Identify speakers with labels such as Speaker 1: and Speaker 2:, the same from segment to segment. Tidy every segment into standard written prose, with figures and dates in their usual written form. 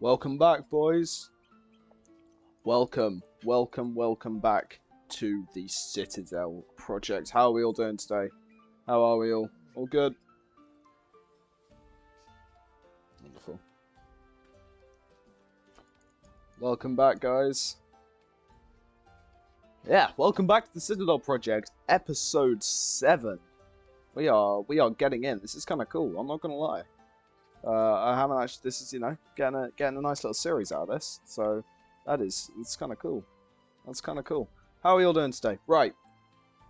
Speaker 1: Welcome back, boys. Welcome back to the Citadel project. How are we all doing today? How are we all? All good? Wonderful. Welcome back, guys. Yeah, welcome back to the Citadel project, episode 7. We are getting in. This is kind of cool. I'm not gonna lie. I haven't actually. This is, getting a nice little series out of this. So it's kind of cool. That's kind of cool. How are we all doing today? Right.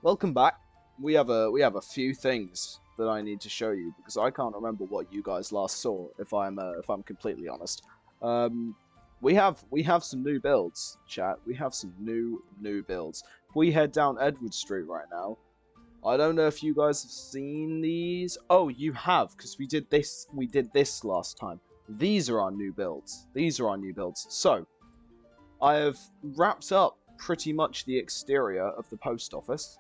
Speaker 1: Welcome back. We have a few things that I need to show you because I can't remember what you guys last saw. If I'm completely honest. We have some new builds, chat. We have some new builds. If we head down Edward Street right now. I don't know if you guys have seen these. Oh, you have, because we did this last time. These are our new builds. So, I have wrapped up pretty much the exterior of the post office.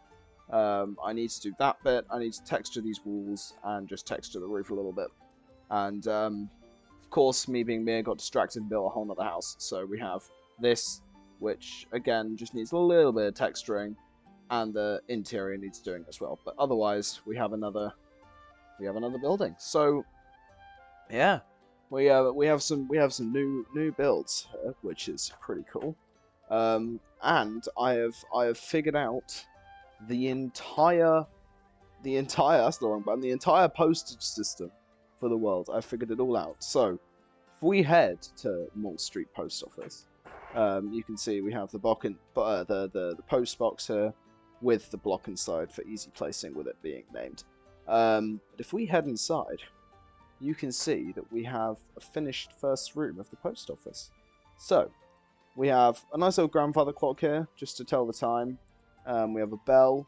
Speaker 1: I need to do that bit. I need to texture these walls and just texture the roof a little bit. And, of course, me being me, I got distracted and built a whole nother house. So we have this, which, again, just needs a little bit of texturing. And the interior needs doing as well, but otherwise we have another building. So yeah, we have some new builds here, which is pretty cool. And I have figured out the entire that's the wrong button. The entire postage system for the world. I figured it all out. So if we head to Mall Street Post Office, you can see we have the the post box here. With the block inside for easy placing with it being named. But if we head inside, you can see that we have a finished first room of the post office. So, we have a nice little grandfather clock here, just to tell the time. We have a bell,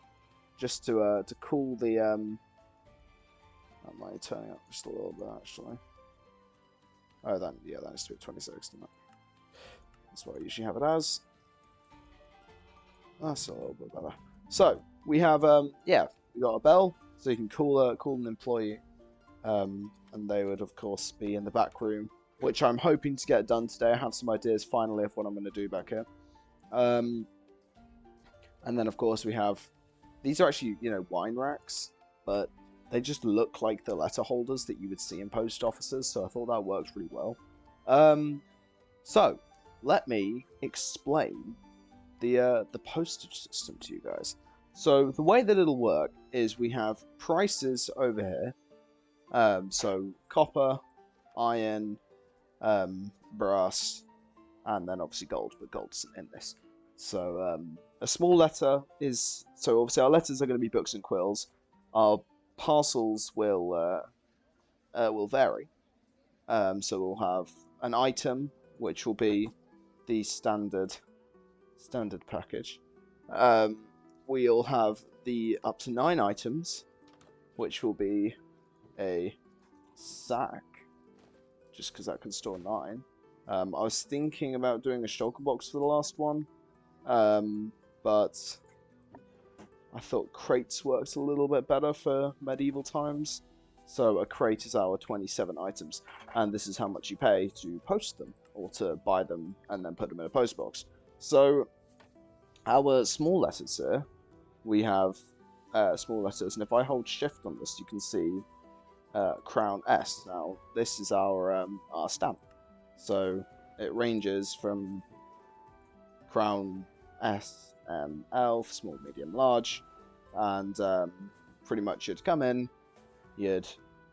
Speaker 1: just to cool the... That might turn up just a little bit, actually. Oh, that needs to be 26, doesn't it? That's what I usually have it as. That's a little bit better. So, we have, we got a bell, so you can call an employee, and they would, of course, be in the back room, which I'm hoping to get done today. I have some ideas, finally, of what I'm going to do back here. And then, of course, we have, these are actually, wine racks, but they just look like the letter holders that you would see in post offices, so I thought that works really well. So, let me explain the postage system to you guys. So the way that it'll work is we have prices over here. So copper, iron, brass, and then obviously gold, but gold's in this. So a small letter is, so obviously our letters are going to be books and quills. Our parcels will vary. So we'll have an item, which will be the standard package. We'll have the up to 9 items, which will be a sack, just because that can store 9. I was thinking about doing a shulker box for the last one, but I thought crates worked a little bit better for medieval times. So a crate is our 27 items, and this is how much you pay to post them, or to buy them and then put them in a post box. So our small letters here, we have small letters, and if I hold shift on this, you can see Crown S. Now, this is our stamp. So it ranges from Crown S, L, small, medium, large, and pretty much you'd come in, you'd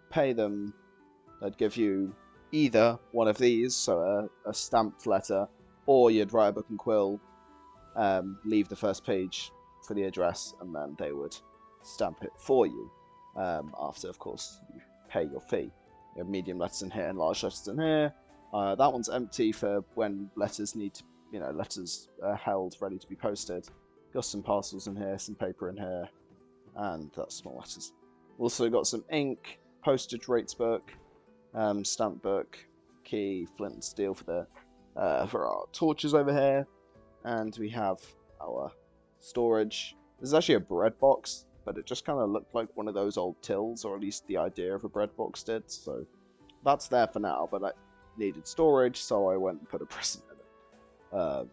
Speaker 1: pay them, they'd give you either one of these, so a stamped letter, or you'd write a book and quill, leave the first page for the address, and then they would stamp it for you. After, of course, you pay your fee. You have medium letters in here and large letters in here. That one's empty for when letters need to, letters are held ready to be posted. Got some parcels in here, some paper in here, and that's small letters. Also got some ink, postage rates book, stamp book, key, flint and steel for our torches over here. And we have our storage. This is actually a bread box, but it just kind of looked like one of those old tills, or at least the idea of a bread box did. So that's there for now, but needed storage, so I went and put a present in it.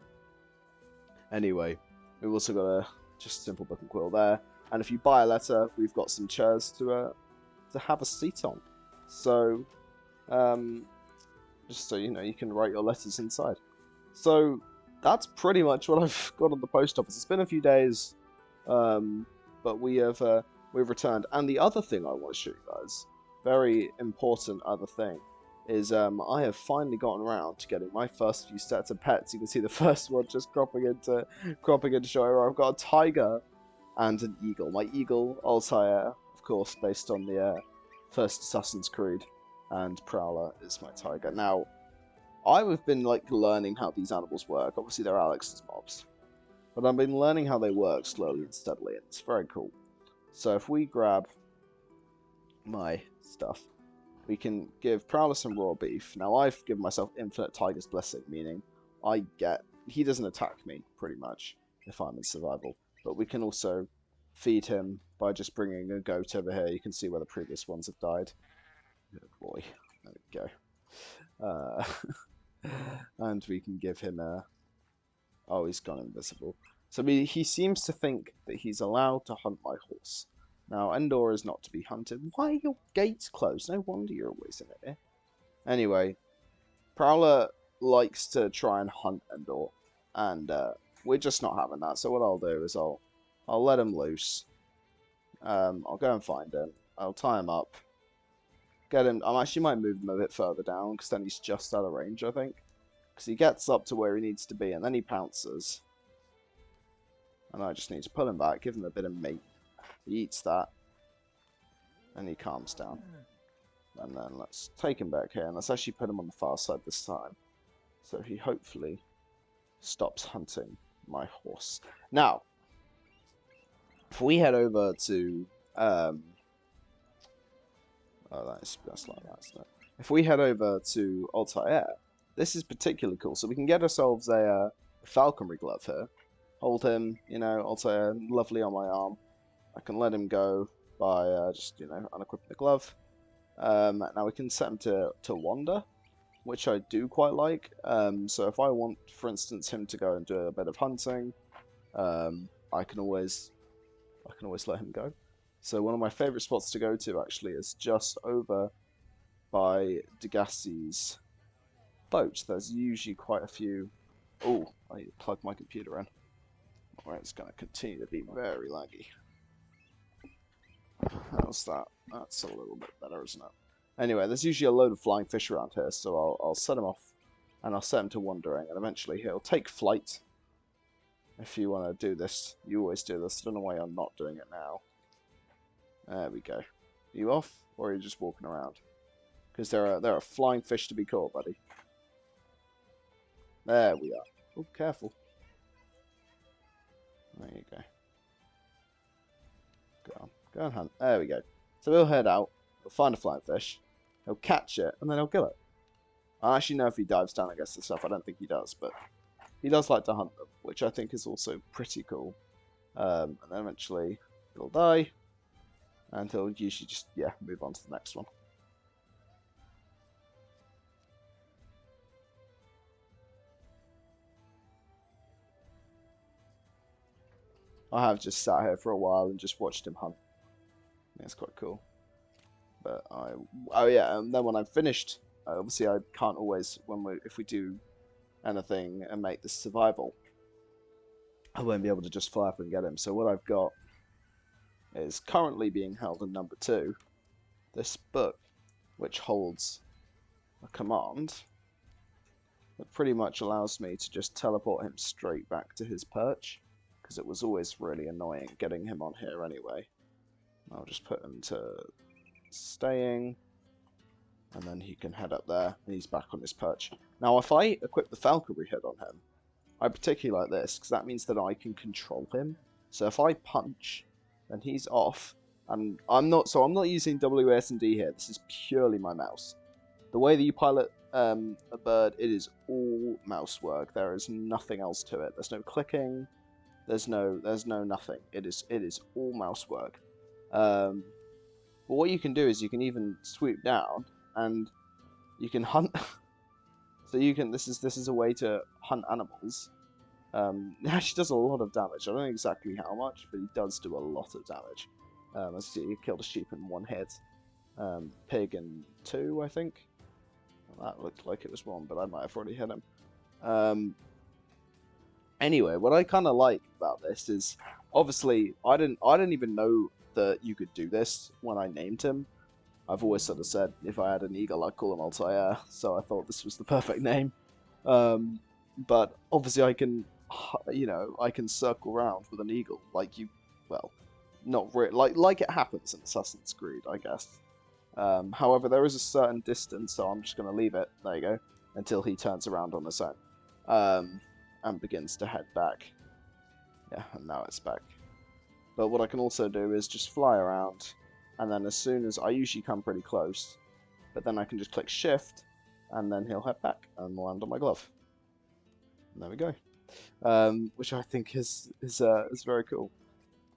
Speaker 1: Anyway, we've also got a just simple book and quill there, and if you buy a letter, we've got some chairs to have a seat on. So, just so you know, you can write your letters inside. So that's pretty much what I've got on the post office. It's been a few days, but we've returned. And the other thing I want to show you guys, very important other thing, is I have finally gotten around to getting my first few sets of pets. You can see the first one just cropping into show. I've got a tiger and an eagle. My eagle, Altair, of course, based on the first Assassin's Creed, and Prowler is my tiger. Now, I've been like learning how these animals work. Obviously, they're Alex's mobs, but I've been learning how they work slowly and steadily, and it's very cool. So if we grab my stuff, we can give Prowler some raw beef. Now, I've given myself infinite tiger's blessing, meaning he doesn't attack me pretty much if I'm in survival. But we can also feed him by just bringing a goat over here. You can see where the previous ones have died. Good boy. There we go. And we can give him a... Oh, he's gone invisible. So he seems to think that he's allowed to hunt my horse. Now, Endor is not to be hunted. Why are your gates closed? No wonder you're always in here. Anyway, Prowler likes to try and hunt Endor. And we're just not having that. So what I'll do is I'll let him loose. I'll go and find him. I'll tie him up. Get him. I actually might move him a bit further down, because then he's just out of range, I think. Because he gets up to where he needs to be, and then he pounces. And I just need to pull him back, give him a bit of meat. He eats that. And he calms down. And then let's take him back here, and let's actually put him on the far side this time. So he hopefully stops hunting my horse. Now, if we head over to... Oh, that's like that, isn't it? If we head over to Altair, this is particularly cool. So we can get ourselves a falconry glove here. Hold him, you know, Altair, lovely on my arm. I can let him go by just, you know, unequipping the glove. Now we can set him to wander, which I do quite like. So if I want, for instance, him to go and do a bit of hunting, I can always let him go. So one of my favourite spots to go to, actually, is just over by Degassi's boat. There's usually quite a few... Oh, I need to plug my computer in. Alright, it's going to continue to be very laggy. How's that? That's a little bit better, isn't it? Anyway, there's usually a load of flying fish around here, so I'll set him off, and I'll set him to wandering, and eventually he'll take flight. If you want to do this, you always do this. I don't know why I'm not doing it now. There we go. Are you off, or are you just walking around? Because there are flying fish to be caught, buddy. There we are. Oh, careful. There you go. Go and hunt. There we go. So he'll head out. He'll find a flying fish. He'll catch it, and then he'll kill it. I actually know if he dives down against the stuff. I don't think he does, but he does like to hunt them, which I think is also pretty cool. And then eventually he'll die. And he'll usually just, yeah, move on to the next one. I have just sat here for a while and just watched him hunt. That's quite cool. But oh yeah, and then when I'm finished, obviously I can't always, if we do anything and make this survival, I won't be able to just fly up and get him. So what I've got is currently being held in number 2, this book, which holds a command that pretty much allows me to just teleport him straight back to his perch, because it was always really annoying getting him on here anyway. I'll just put him to staying, and then he can head up there, and he's back on his perch. Now, if I equip the falconry head on him, I particularly like this, because that means that I can control him. So if I punch, then he's off, and I'm not using WASD here. This is purely my mouse. The way that you pilot a bird, it is all mouse work. There is nothing else to it. There's no clicking. There's no nothing. It is all mouse work. But what you can do is you can even swoop down and you can hunt So you can. This is a way to hunt animals. It actually does a lot of damage. I don't know exactly how much, but he does do a lot of damage. As you see, he killed a sheep in 1 hit, pig in 2, I think. Well, that looked like it was 1, but I might have already hit him. Anyway, what I kind of like about this is, obviously, I didn't even know that you could do this when I named him. I've always sort of said if I had an eagle, I'd call him Altair, so I thought this was the perfect name. But obviously, I can, I can circle around with an eagle, well, not really, like it happens in Assassin's Creed, I guess. However, there is a certain distance, so I'm just going to leave it, there you go, until he turns around on his own, and begins to head back. Yeah, and now it's back. But what I can also do is just fly around, and then as soon as I usually come pretty close, but then I can just click shift, and then he'll head back and land on my glove. And there we go. Which I think is very cool.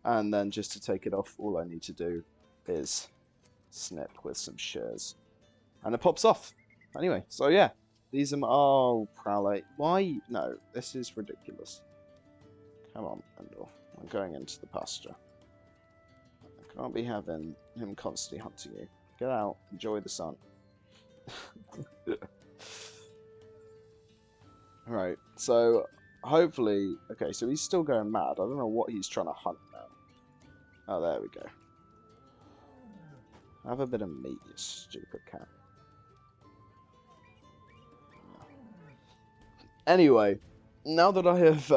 Speaker 1: And then just to take it off, all I need to do is snip with some shears, and it pops off. Anyway, so yeah, these are my, oh, Prowley. Why? No, this is ridiculous. Come on, Endor. I'm going into the pasture. I can't be having him constantly hunting you. Get out, enjoy the sun. Right, so hopefully, okay, so he's still going mad. I don't know what he's trying to hunt now. Oh, there we go. Have a bit of meat, you stupid cat. Anyway, now that I have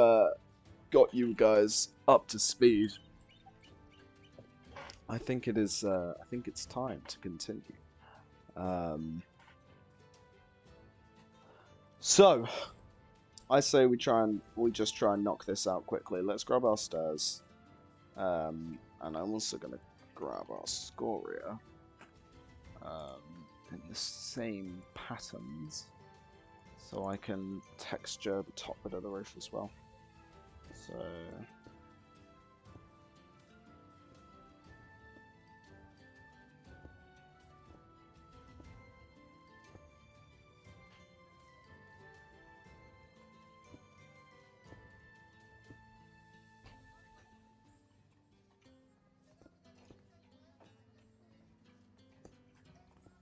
Speaker 1: got you guys up to speed, I think it is. I think it's time to continue. So, I say we just try and knock this out quickly. Let's grab our stairs, and I'm also gonna grab our scoria in the same patterns, so I can texture the top bit of the roof as well. So.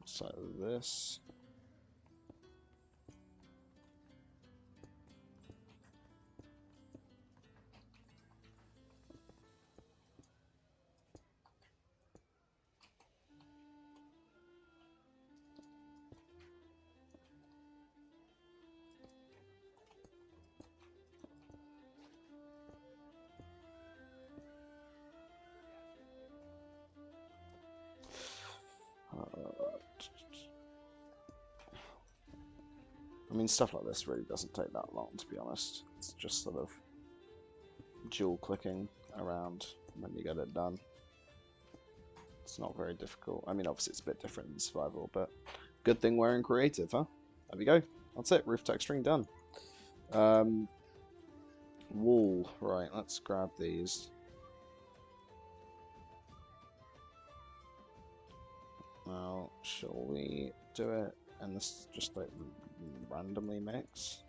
Speaker 1: So this. I mean, stuff like this really doesn't take that long, to be honest. It's just sort of dual clicking around when you get it done. It's not very difficult. I mean, obviously it's a bit different in survival, but good thing we're in creative, huh? There we go. That's it. Roof texturing done. Wall. Right, let's grab these. Now, shall we do it and this just like randomly mix?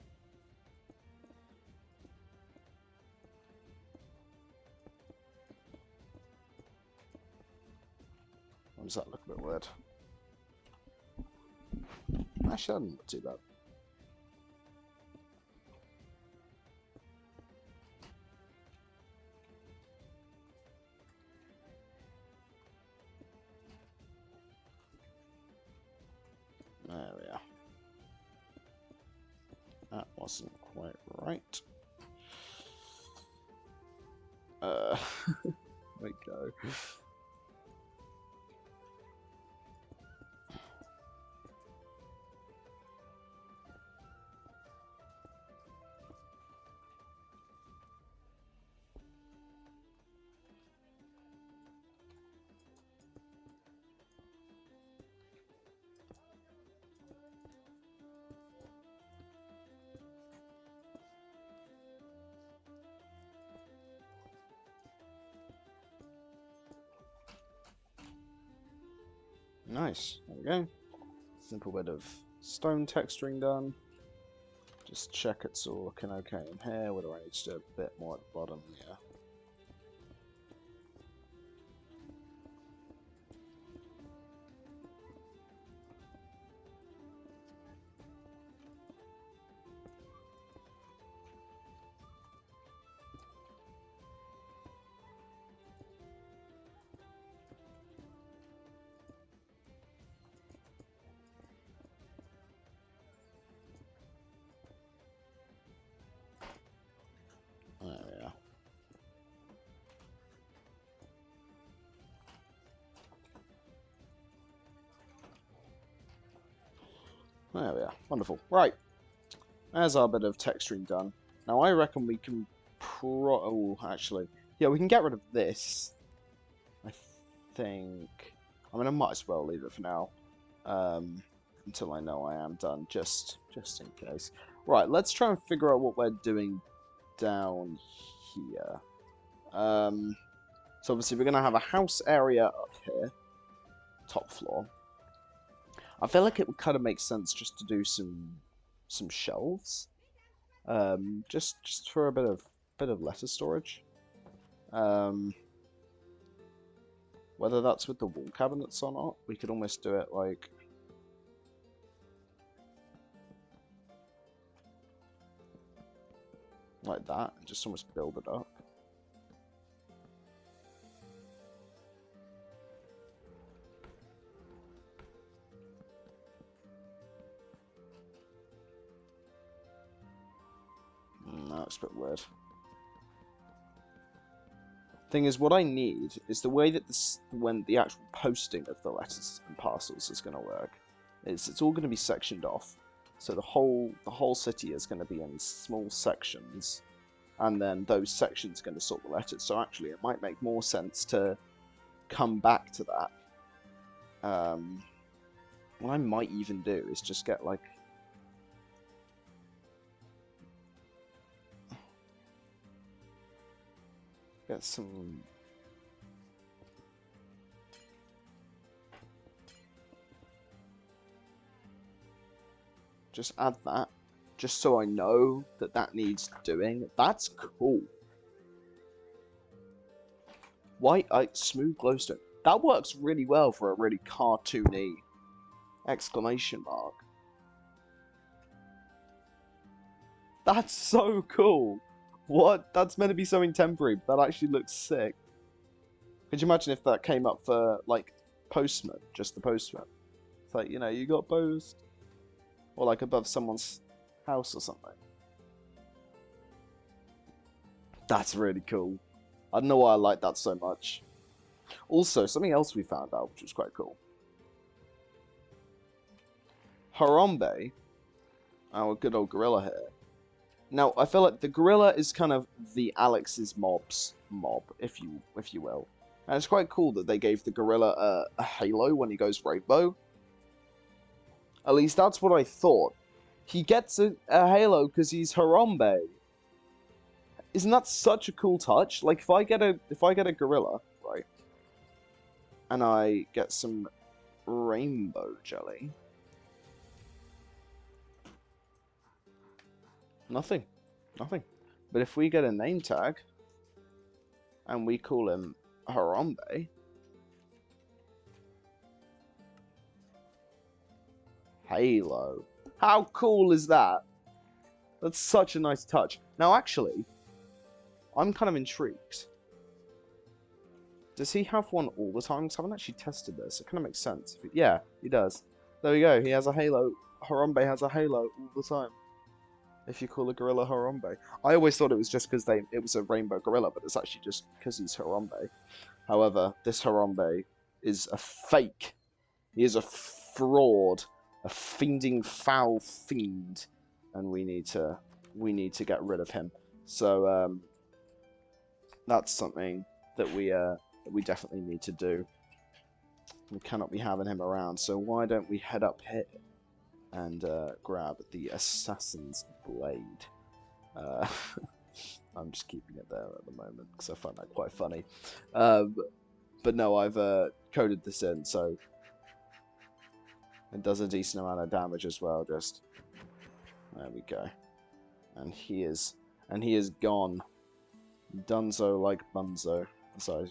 Speaker 1: Or does that look a bit weird? Actually, I didn't look too bad. There we are. That wasn't quite right. There we go. Nice. There we go. Simple bit of stone texturing done. Just check it's all looking okay in here. Whether I need to do a bit more at the bottom, yeah. There we are. There we are. Wonderful. Right. There's our bit of texturing done. Now I reckon we can oh, actually. Yeah, we can get rid of this. I think. I mean, I might as well leave it for now. Until I know I am done. Just in case. Right, let's try and figure out what we're doing down here. So obviously we're going to have a house area up here. Top floor. I feel like it would kind of make sense just to do some shelves. Just for a bit of letter storage. Whether that's with the wall cabinets or not, we could almost do it like that, and just almost build it up. No, it's a bit weird. Thing is, what I need is the way that when the actual posting of the letters and parcels is going to work. It's all going to be sectioned off. So the whole city is going to be in small sections, and then those sections are going to sort the letters. So actually, it might make more sense to come back to that. What I might even do is just get like some. Just add that, just so I know that that needs doing. That's cool. White, smooth glowstone. That works really well for a really cartoony exclamation mark. That's so cool. What? That's meant to be something temporary, but that actually looks sick. Could you imagine if that came up for, like, postman, just the postman? It's like, you know, you got post. Or like above someone's house or something. That's really cool. I don't know why I like that so much. Also, something else we found out, which was quite cool. Harambe, our good old gorilla here. Now, I feel like the gorilla is kind of the Alex's mob, if you will. And it's quite cool that they gave the gorilla a halo when he goes rainbow. At least that's what I thought. He gets a halo because he's Harambe. Isn't that such a cool touch? Like if I get a gorilla, right, and I get some rainbow jelly. Nothing. But if we get a name tag and we call him Harambe, halo. How cool is that? That's such a nice touch. Now, actually, I'm kind of intrigued. Does he have one all the time? Because I haven't actually tested this. It kind of makes sense. Yeah, he does. There we go. He has a halo. Harambe has a halo all the time. If you call a gorilla Harambe. I always thought it was just because it was a rainbow gorilla, but it's actually just because he's Harambe. However, this Harambe is a fake. He is a fraud. A fiending foul fiend, and we need to get rid of him. So that's something that we definitely need to do. We cannot be having him around. So why don't we head up here and grab the assassin's blade? I'm just keeping it there at the moment because I find that quite funny. But no, I've coded this in, so. It does a decent amount of damage as well, just... There we go. And he is gone. Dunzo like Bunzo, as I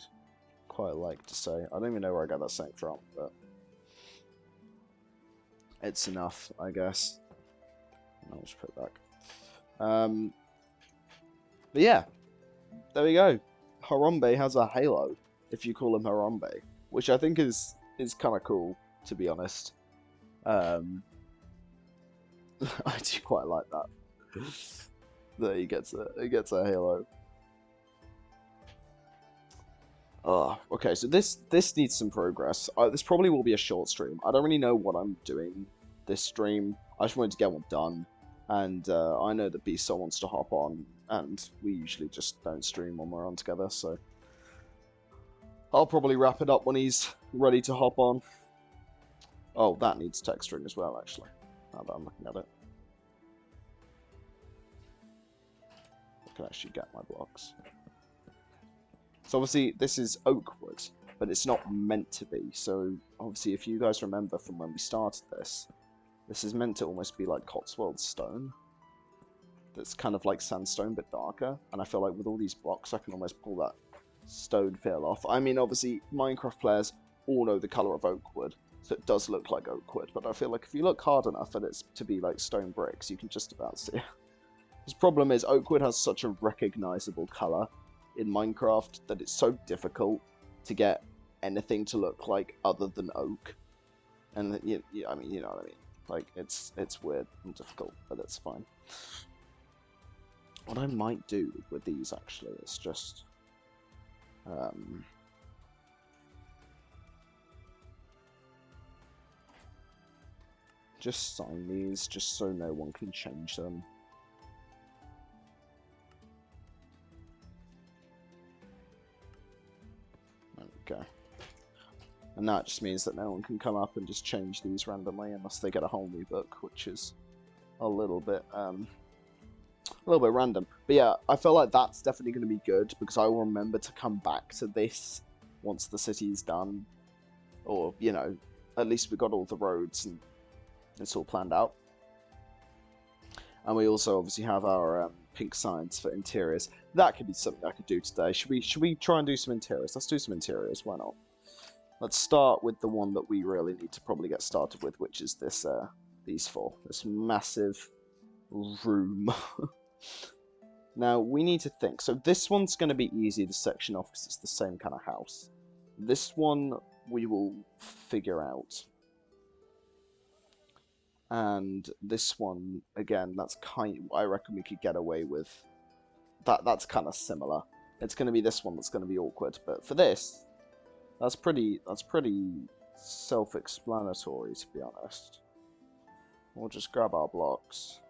Speaker 1: quite like to say. I don't even know where I got that saying from, but it's enough, I guess. I'll just put it back. But yeah, there we go. Harambe has a halo, if you call him Harambe, which I think is kind of cool, to be honest. I do quite like that. That he gets a halo. Okay, so this needs some progress. This probably will be a short stream. I don't really know what I'm doing this stream. I just wanted to get one done, and I know that Beastar wants to hop on, and we usually just don't stream when we're on together, so I'll probably wrap it up when he's ready to hop on. Oh, that needs texturing as well, actually, now that I'm looking at it. I can actually get my blocks. So obviously this is oak wood, but it's not meant to be. So obviously if you guys remember from when we started this is meant to almost be like Cotswold stone. That's kind of like sandstone but darker. And I feel like with all these blocks I can almost pull that stone feel off. I mean obviously Minecraft players all know the colour of oak wood, so it does look like oak wood. But I feel like if you look hard enough and it's to be like stone bricks, you can just about see it. His problem is oak wood has such a recognisable colour in Minecraft that it's so difficult to get anything to look like other than oak. And I mean, you know what I mean. Like it's weird and difficult, but it's fine. What I might do with these actually is just sign these just so no one can change them. Okay. And that just means that no one can come up and just change these randomly unless they get a whole new book, which is a little bit random. But yeah, I feel like that's definitely going to be good because I will remember to come back to this once the city's done, or you know, at least we got all the roads and it's all planned out. And we also obviously have our pink signs for interiors. That could be something I could do today. Should we try and do some interiors? Let's do some interiors. Why not? Let's start with the one that we really need to probably get started with, which is this these four. This massive room. Now we need to think. So this one's going to be easy to section off because it's the same kind of house. This one we will figure out. And this one, again, that's I reckon we could get away with. That's kind of similar. It's going to be this one that's going to be awkward. But for this, that's pretty self-explanatory, to be honest. We'll just grab our blocks.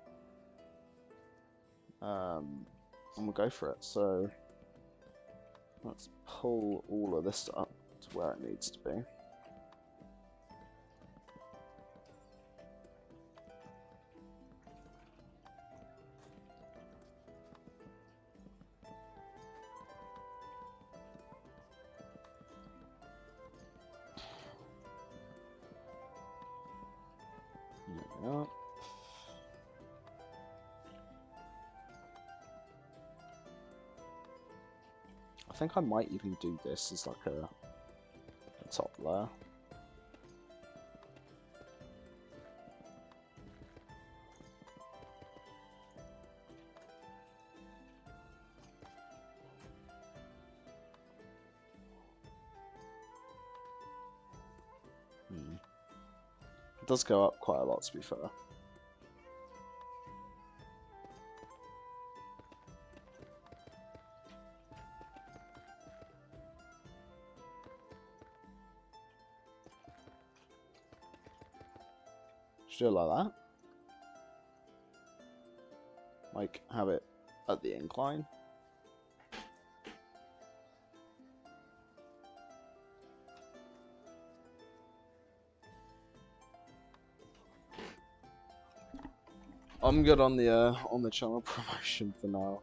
Speaker 1: And we'll go for it. So, let's pull all of this up to where it needs to be. Yeah. I think I might even do this as like a top layer. It does go up quite a lot, to be fair. Should do it like that. Like, have it at the incline. I'm good on the channel promotion for now.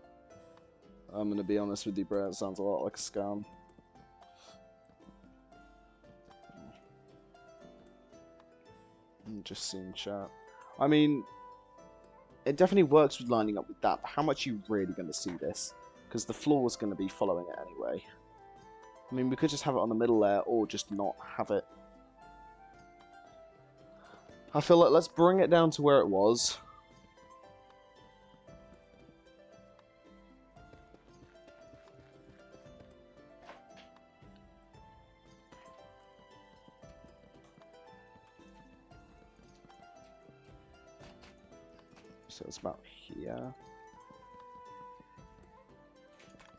Speaker 1: I'm gonna be honest with you, bro. It sounds a lot like a scam. I'm just seeing chat. I mean, it definitely works with lining up with that, but how much are you really going to see this? Because the floor is going to be following it anyway. I mean, we could just have it on the middle there, or just not have it. I feel like let's bring it down to where it was. So it's about here.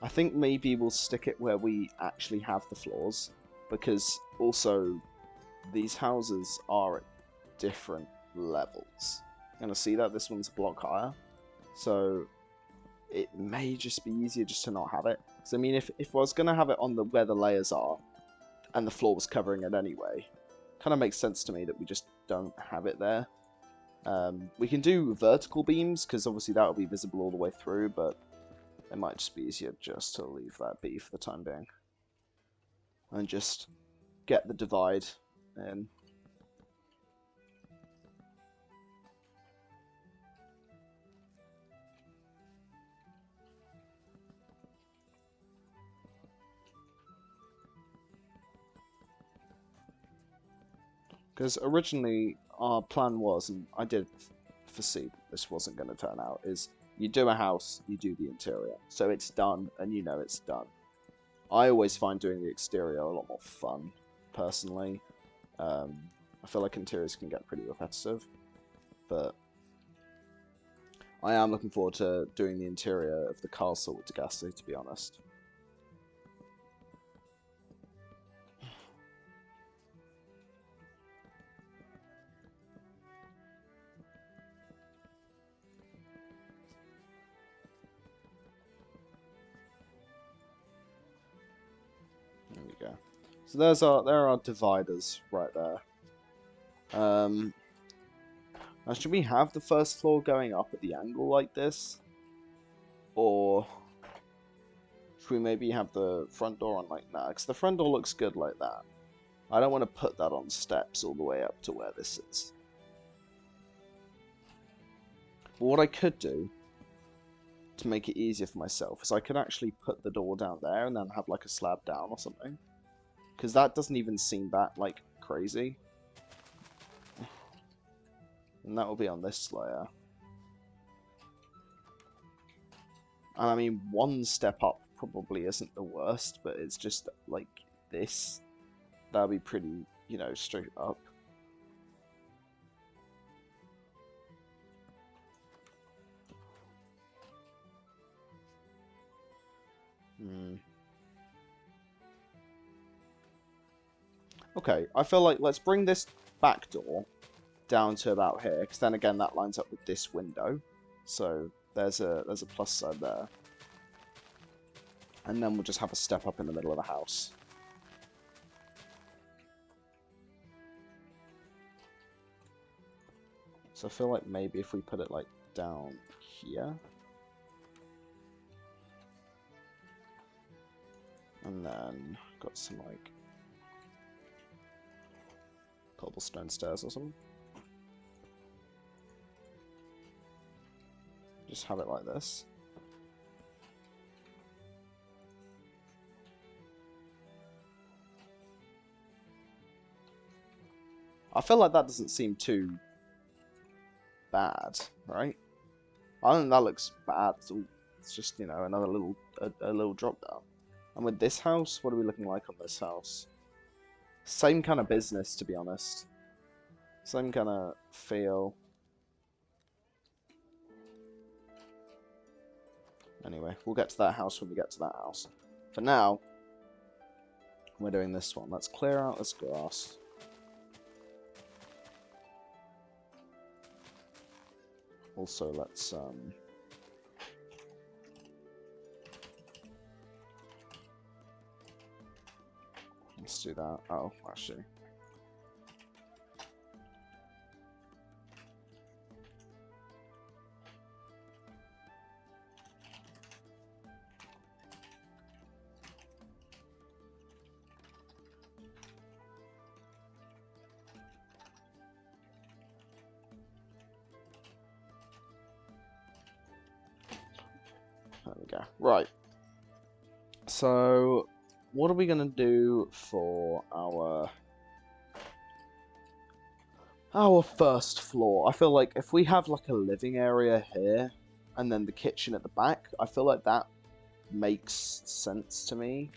Speaker 1: I think maybe we'll stick it where we actually have the floors, because also these houses are at different levels. You're gonna see that this one's a block higher, so it may just be easier just to not have it. Because I mean, if I was gonna have it on the where the layers are, and the floor was covering it anyway, kind of makes sense to me that we just don't have it there. We can do vertical beams, because obviously that will be visible all the way through, but it might just be easier just to leave that be for the time being. And just get the divide in. Because originally our plan was, and I did foresee this wasn't going to turn out, is you do a house, you do the interior. So it's done, and you know it's done. I always find doing the exterior a lot more fun, personally. I feel like interiors can get pretty repetitive, but I am looking forward to doing the interior of the castle with Degassi, to be honest. There we go. So there are our dividers right there. Now should we have the first floor going up at the angle like this? Or should we maybe have the front door on like that? Because the front door looks good like that. I don't want to put that on steps all the way up to where this is. But what I could do to make it easier for myself is I could actually put the door down there and then have like a slab down or something. Because that doesn't even seem that like crazy. And that will be on this layer. And I mean, one step up probably isn't the worst, but it's just like this. That'll be pretty, you know, straight up. Okay, I feel like let's bring this back door down to about here, because then again that lines up with this window. So there's a plus side there. And then we'll just have a step up in the middle of the house. So I feel like maybe if we put it like down here. And then got some like cobblestone stairs or something. Just have it like this. I feel like that doesn't seem too bad, right? I don't think that looks bad at all. It's just, you know, another little a little drop down. And with this house, what are we looking like on this house? Same kind of business, to be honest. Same kind of feel. Anyway, we'll get to that house when we get to that house. For now, we're doing this one. Let's clear out this grass. Also, let's do that. Oh, actually. Right. So, what are we gonna do for our first floor? I feel like if we have like a living area here, and then the kitchen at the back, I feel like that makes sense to me.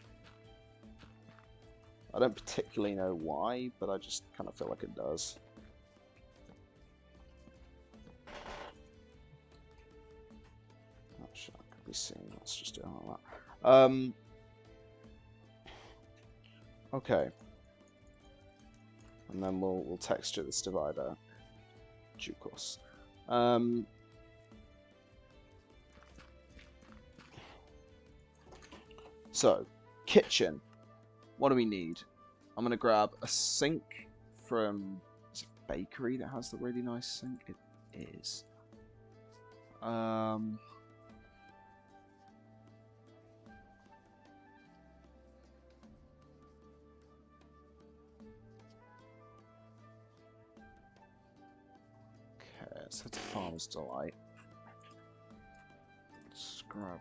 Speaker 1: I don't particularly know why, but I just kind of feel like it does. Actually, I could be seen. Let's just do it like that. Okay. And then we'll texture this divider in due course. So, kitchen. What do we need? I'm gonna grab a sink from, is it a bakery that has the really nice sink? It is. Okay, let's head to Farmer's Delight. Let's grab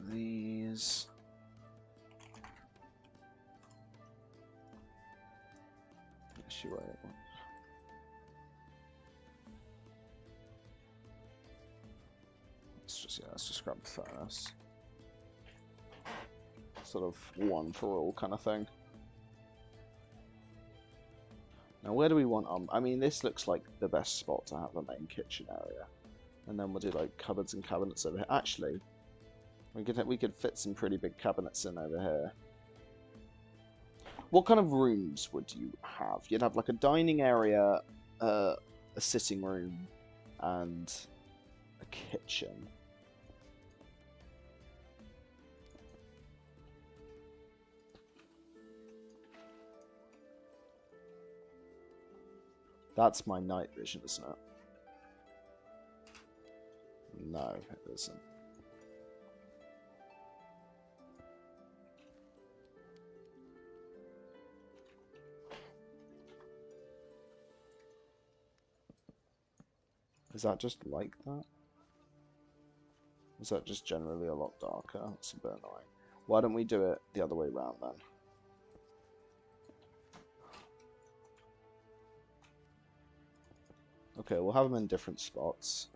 Speaker 1: these. Actually, wait. Let's just grab the furnace. Sort of one for all kind of thing. Now, where do we want? I mean, this looks like the best spot to have the main kitchen area, and then we'll do like cupboards and cabinets over here. Actually, we could fit some pretty big cabinets in over here. What kind of rooms would you have? You'd have like a dining area, a sitting room, and a kitchen. That's my night vision, isn't it? No, it isn't. Is that just like that? Is that just generally a lot darker? That's a bit annoying. Why don't we do it the other way around then? Okay, we'll have them in different spots,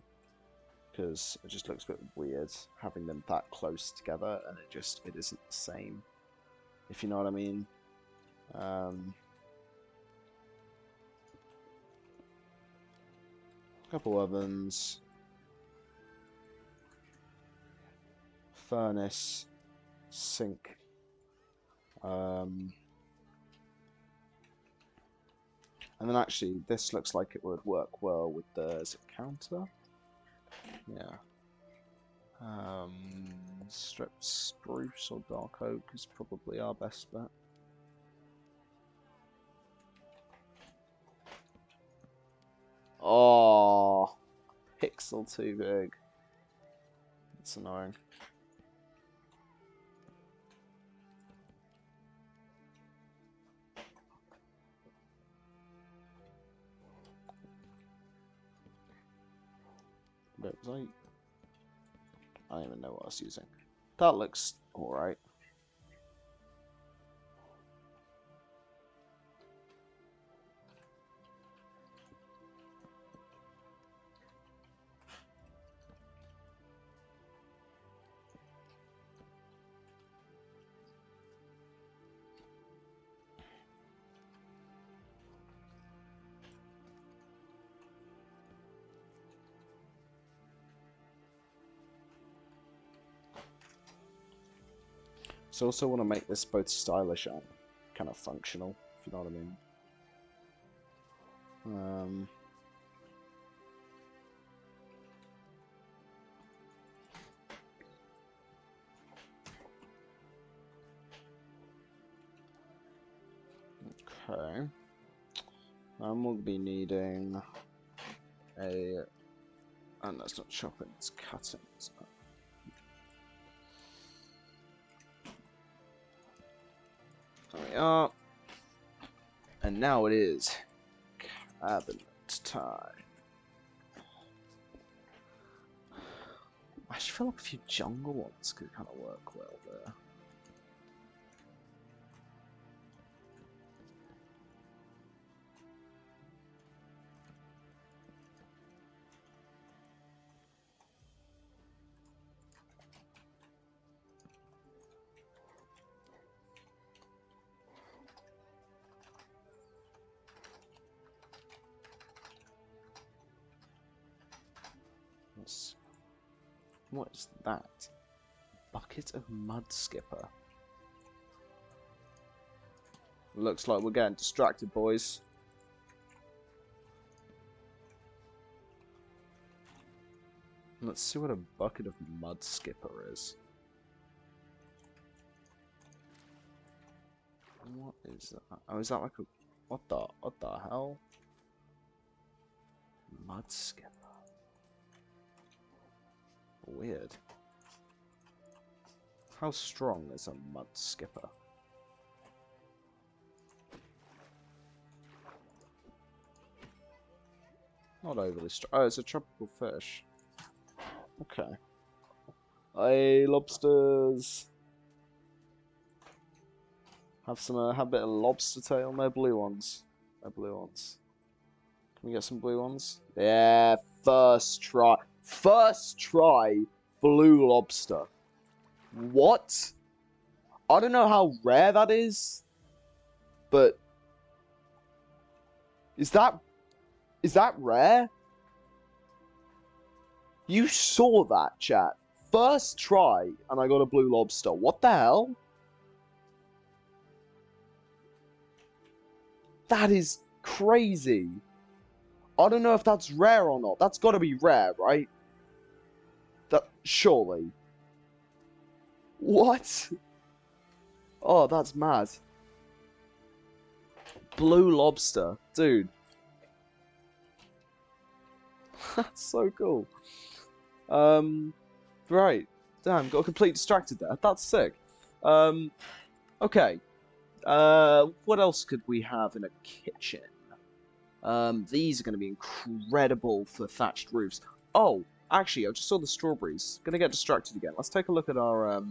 Speaker 1: because it just looks a bit weird having them that close together, and it isn't the same, if you know what I mean. Couple ovens, furnace, sink, and then actually this looks like it would work well with the, is it counter? Yeah. Stripped spruce or dark oak is probably our best bet. Oh, pixel too big. That's annoying. Wait, was I don't even know what I was using. That looks alright. So I also want to make this both stylish and kind of functional, if you know what I mean. Okay. And we'll be needing a... And that's not chopping, it's cutting. So. There we are. And now it is cabinet time. I just feel like a few jungle ones could kind of work well there. What is that? Bucket of mud skipper. Looks like we're getting distracted, boys. Let's see what a bucket of mud skipper is. What is that? Oh, is that like a... What the hell? Mud skipper. Weird. How strong is a mud skipper? Not overly strong. Oh, it's a tropical fish. Okay. Hey, lobsters. Have a bit of lobster tail. No blue ones. No blue ones. Can we get some blue ones? Yeah, first try. First try, blue lobster. What? I don't know how rare that is, but is that rare? You saw that, chat. First try, and I got a blue lobster. What the hell? That is crazy. I don't know if that's rare or not. That's got to be rare, right? That surely. What? Oh, that's mad. Blue lobster, dude. That's so cool. Right. Damn, got completely distracted there. That's sick. Okay. What else could we have in a kitchen? These are going to be incredible for thatched roofs. Oh, actually, I just saw the strawberries. Gonna get distracted again. Let's take a look at our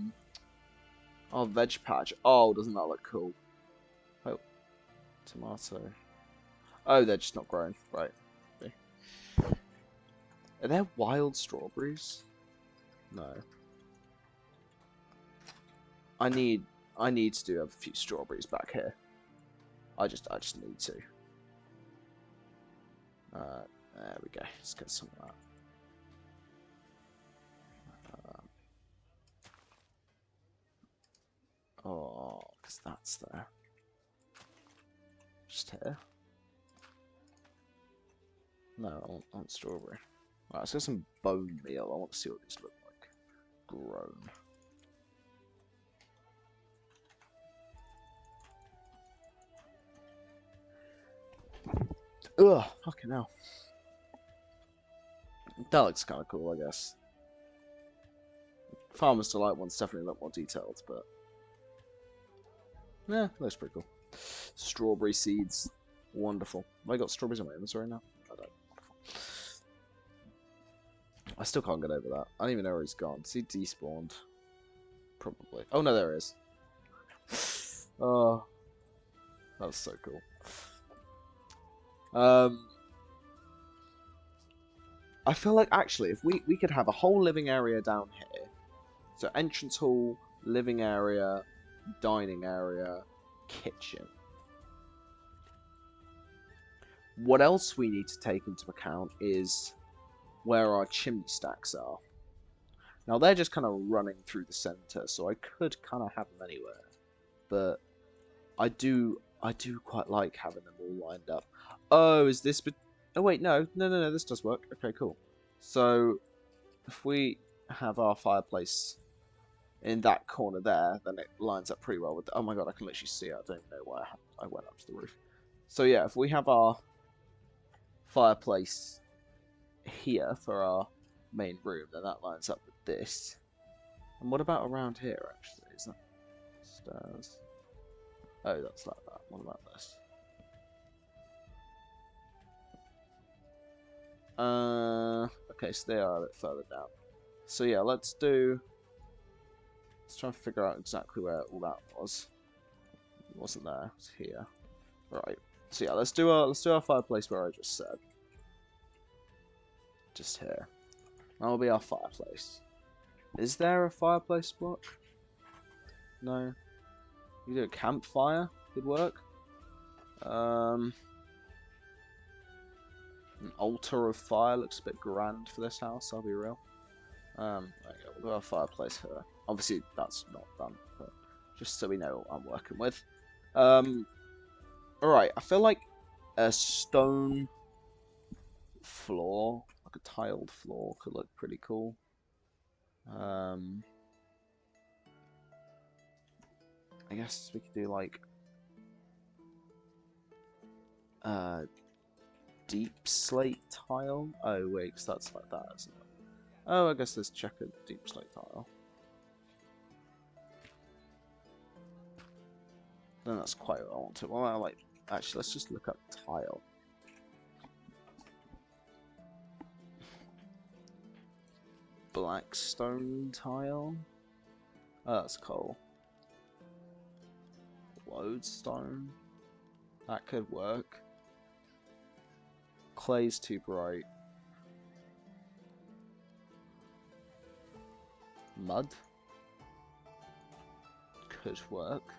Speaker 1: veg patch. Oh, doesn't that look cool? Oh, tomato. Oh, they're just not growing. Right. Okay. Are there wild strawberries? No. I need to do have a few strawberries back here. I just need to. There we go. Let's get some of that. Oh, because that's there. Just here. No, I want strawberry. Right, let's get some bone meal. I want to see what these look like. Grown. Ugh, fucking hell. That looks kind of cool, I guess. Farmer's Delight one's definitely a lot more detailed, but... yeah, looks pretty cool. Strawberry seeds. Wonderful. Have I got strawberries in my inventory now? I don't. Wonderful. I still can't get over that. I don't even know where he's gone. Is he despawned? Probably. Oh, no, there he is. Oh. That was so cool. I feel like, actually, if we could have a whole living area down here. So, entrance hall, living area, dining area, kitchen. What else we need to take into account is where our chimney stacks are. Now, they're just kind of running through the center, so I could kind of have them anywhere. But I do quite like having them all lined up. Oh, is this... oh, wait, no, this does work. Okay, cool. So, if we have our fireplace in that corner there, then it lines up pretty well with... oh my god, I can literally see it. I don't even know why I went up to the roof. So, yeah, if we have our fireplace here for our main room, then that lines up with this. And what about around here, actually? Is that stairs? Oh, that's like that. What about this? Okay, so they are a bit further down. So yeah, let's try and figure out exactly where all that was. It wasn't there. It's here. Right. So yeah, let's do our fireplace where I just said. Just here. That'll be our fireplace. Is there a fireplace block? No. You do a campfire. Could work. An altar of fire looks a bit grand for this house, I'll be real. Okay, we'll do our fireplace here. Obviously, that's not done, but just so we know what I'm working with. Alright, I feel like a stone floor, like a tiled floor, could look pretty cool. I guess we could do like deep slate tile. Oh wait, 'cause that's like that, isn't it? Oh, I guess there's checkered deep slate tile. Then that's quite what I want to. Well, I like. Actually, let's just look up tile. Black stone tile. Oh, that's cool. Lodestone. That could work. Clay's too bright. Mud. Could work.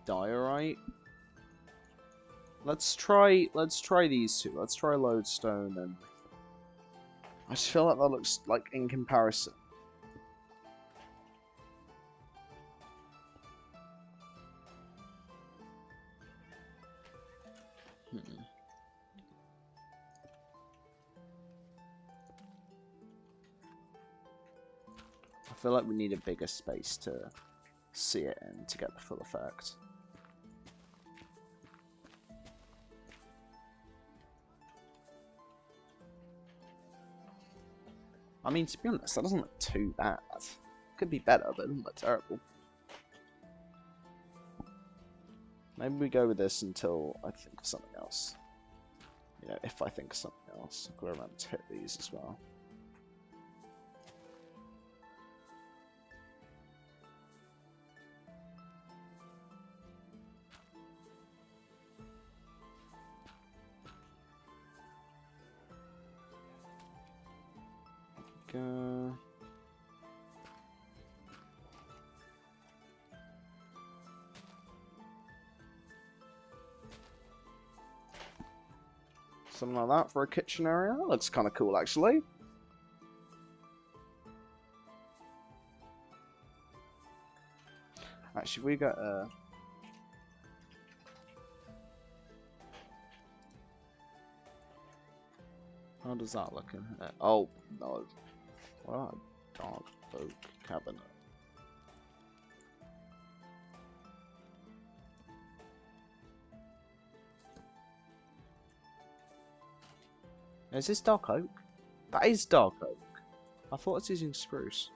Speaker 1: Diorite. Let's try these two. Let's try lodestone, and I just feel like that looks like in comparison. I feel like we need a bigger space to see it in to get the full effect. I mean, to be honest, that doesn't look too bad. Could be better, but it doesn't look terrible. Maybe we go with this until I think of something else. You know, if I think of something else. I've got to remember to hit these as well. Go. Something like that for a kitchen area. That looks kind of cool, actually. Actually, we got how does that look in here? Oh no! What a dark oak cabinet. Is this dark oak? That is dark oak. I thought it's using spruce.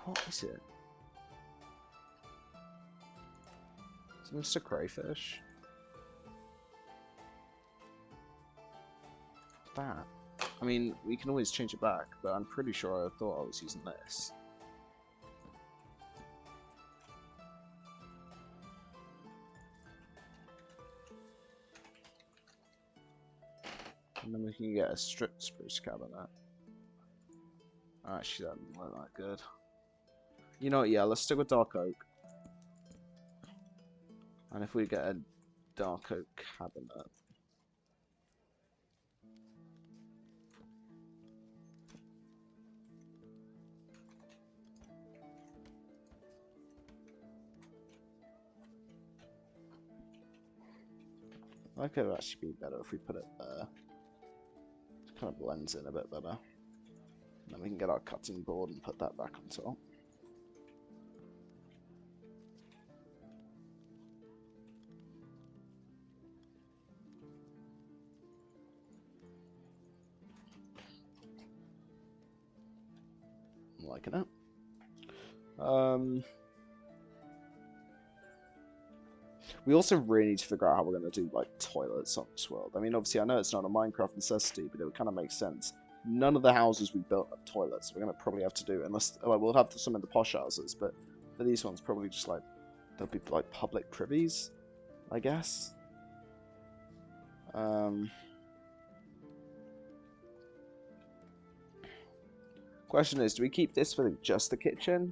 Speaker 1: What is it? Is it Mr. Crayfish? That. I mean, we can always change it back, but I'm pretty sure I thought I was using this. And then we can get a stripped spruce cabinet. Actually, that doesn't look that good. You know what, yeah, let's stick with dark oak. And if we get a dark oak cabinet. I think it would actually be better if we put it there. It kind of blends in a bit better. And then we can get our cutting board and put that back on top. I'm liking it. We also really need to figure out how we're going to do like toilets on this world. I mean, obviously, I know it's not a Minecraft necessity, but it would kind of make sense. None of the houses we built have toilets. We're going to probably have to do, unless like, we'll have some in the posh houses, but for these ones, probably just like they'll be like public privies, I guess. Question is, do we keep this for just the kitchen,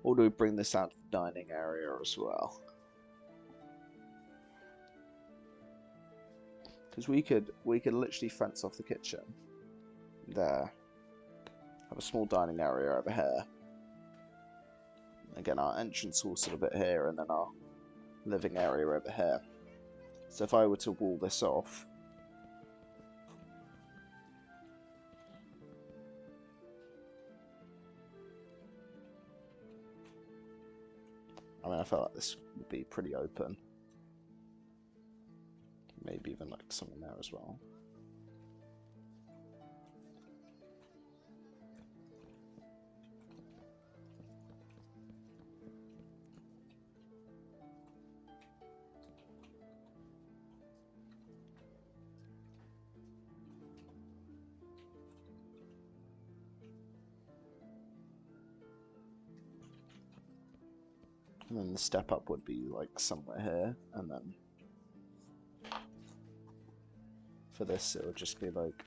Speaker 1: or do we bring this out to the dining area as well? Because we could literally fence off the kitchen there, have a small dining area over here. Again, our entrance will sort of bit here, and then our living area over here. So if I were to wall this off, I mean, I felt like this would be pretty open. Maybe even like something there as well. And then the step up would be like somewhere here, and then for this it would just be like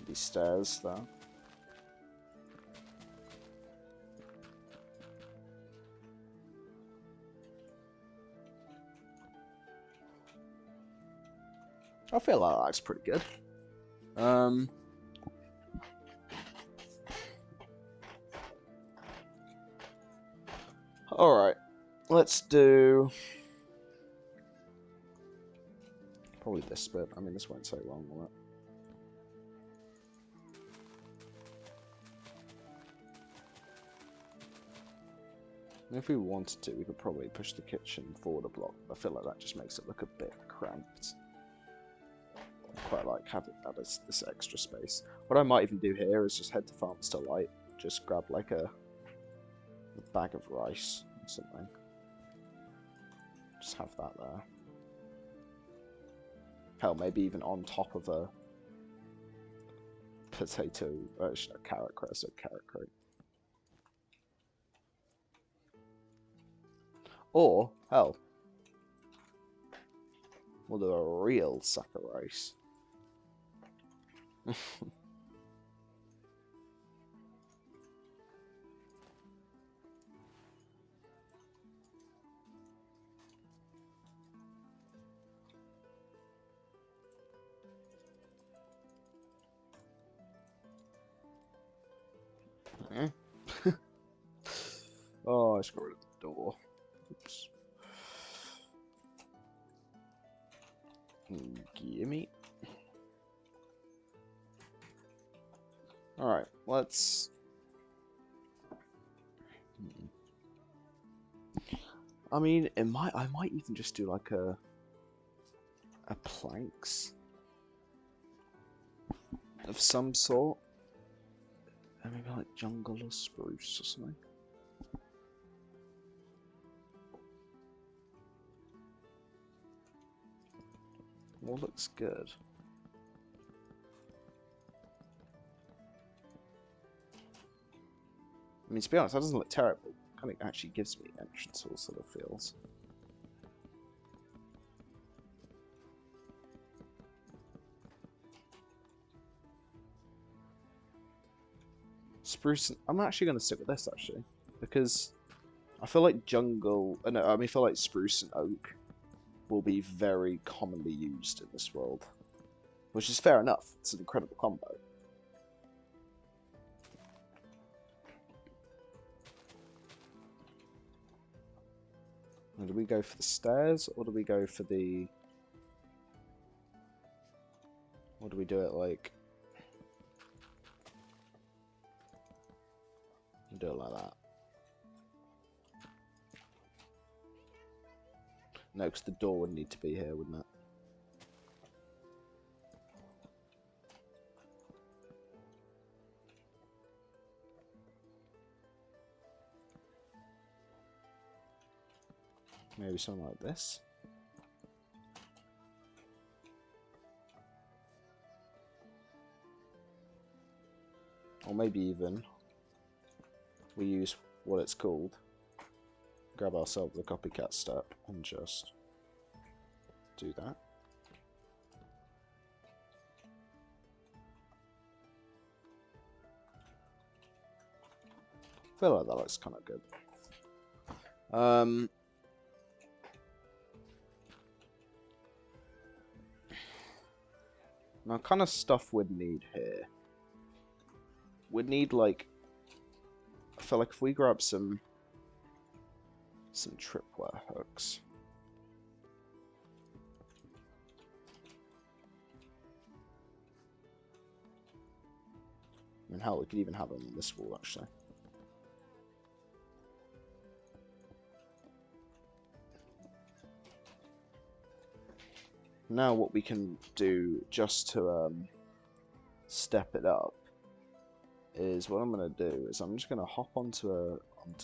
Speaker 1: these stairs there. I feel like that's pretty good. Alright, let's do probably this bit. I mean, this won't take long, will it? And if we wanted to, we could probably push the kitchen forward a block. I feel like that just makes it look a bit cramped. I quite like having that as this extra space. What I might even do here is just head to Farmers Delight, just grab like a bag of rice or something. Just have that there. Hell, maybe even on top of a potato, a carrot crate, so carrot crate. Or, hell, we'll do a real sack of rice. Oh, I screwed up the door. Oops. Gimme. Alright, let's... I mean, I might even just do like a planks of some sort. And maybe like jungle or spruce or something. All looks good. I mean, to be honest, that doesn't look terrible. Kind of actually gives me entrance hall sort of feels. Spruce. I'm actually going to stick with this actually, because I feel like jungle. No, I mean, I feel like spruce and oak will be very commonly used in this world, which is fair enough. It's an incredible combo. And do we go for the stairs, or do we go for the... Or do we do it like... Do it like that. No, because the door would need to be here, wouldn't it? Maybe something like this. Or maybe even we use what it's called. Grab ourselves a copycat step and just do that. I feel like that looks kind of good. Now, kind of stuff we'd need here. We'd need, like, I feel like if we grab some tripwire hooks. I mean, hell, we could even have them on this wall, actually. Now what we can do just to step it up is what I'm going to do is I'm just going to hop onto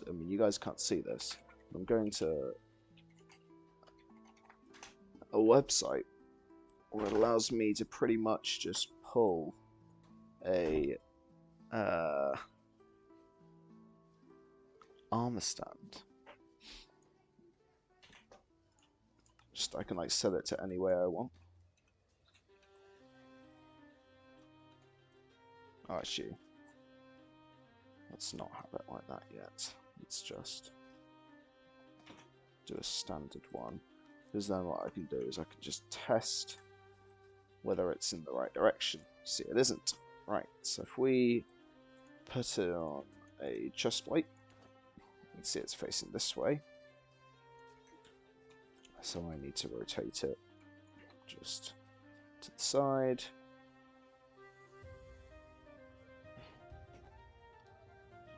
Speaker 1: I mean, you guys can't see this. I'm going to a website where it allows me to pretty much just pull a armor stand. Just I can like set it to any way I want. Oh, actually, let's not have it like that yet. Let's just do a standard one. Because then what I can do is I can just test whether it's in the right direction. See, it isn't. Right, so if we put it on a chest plate, you can see it's facing this way. So I need to rotate it just to the side.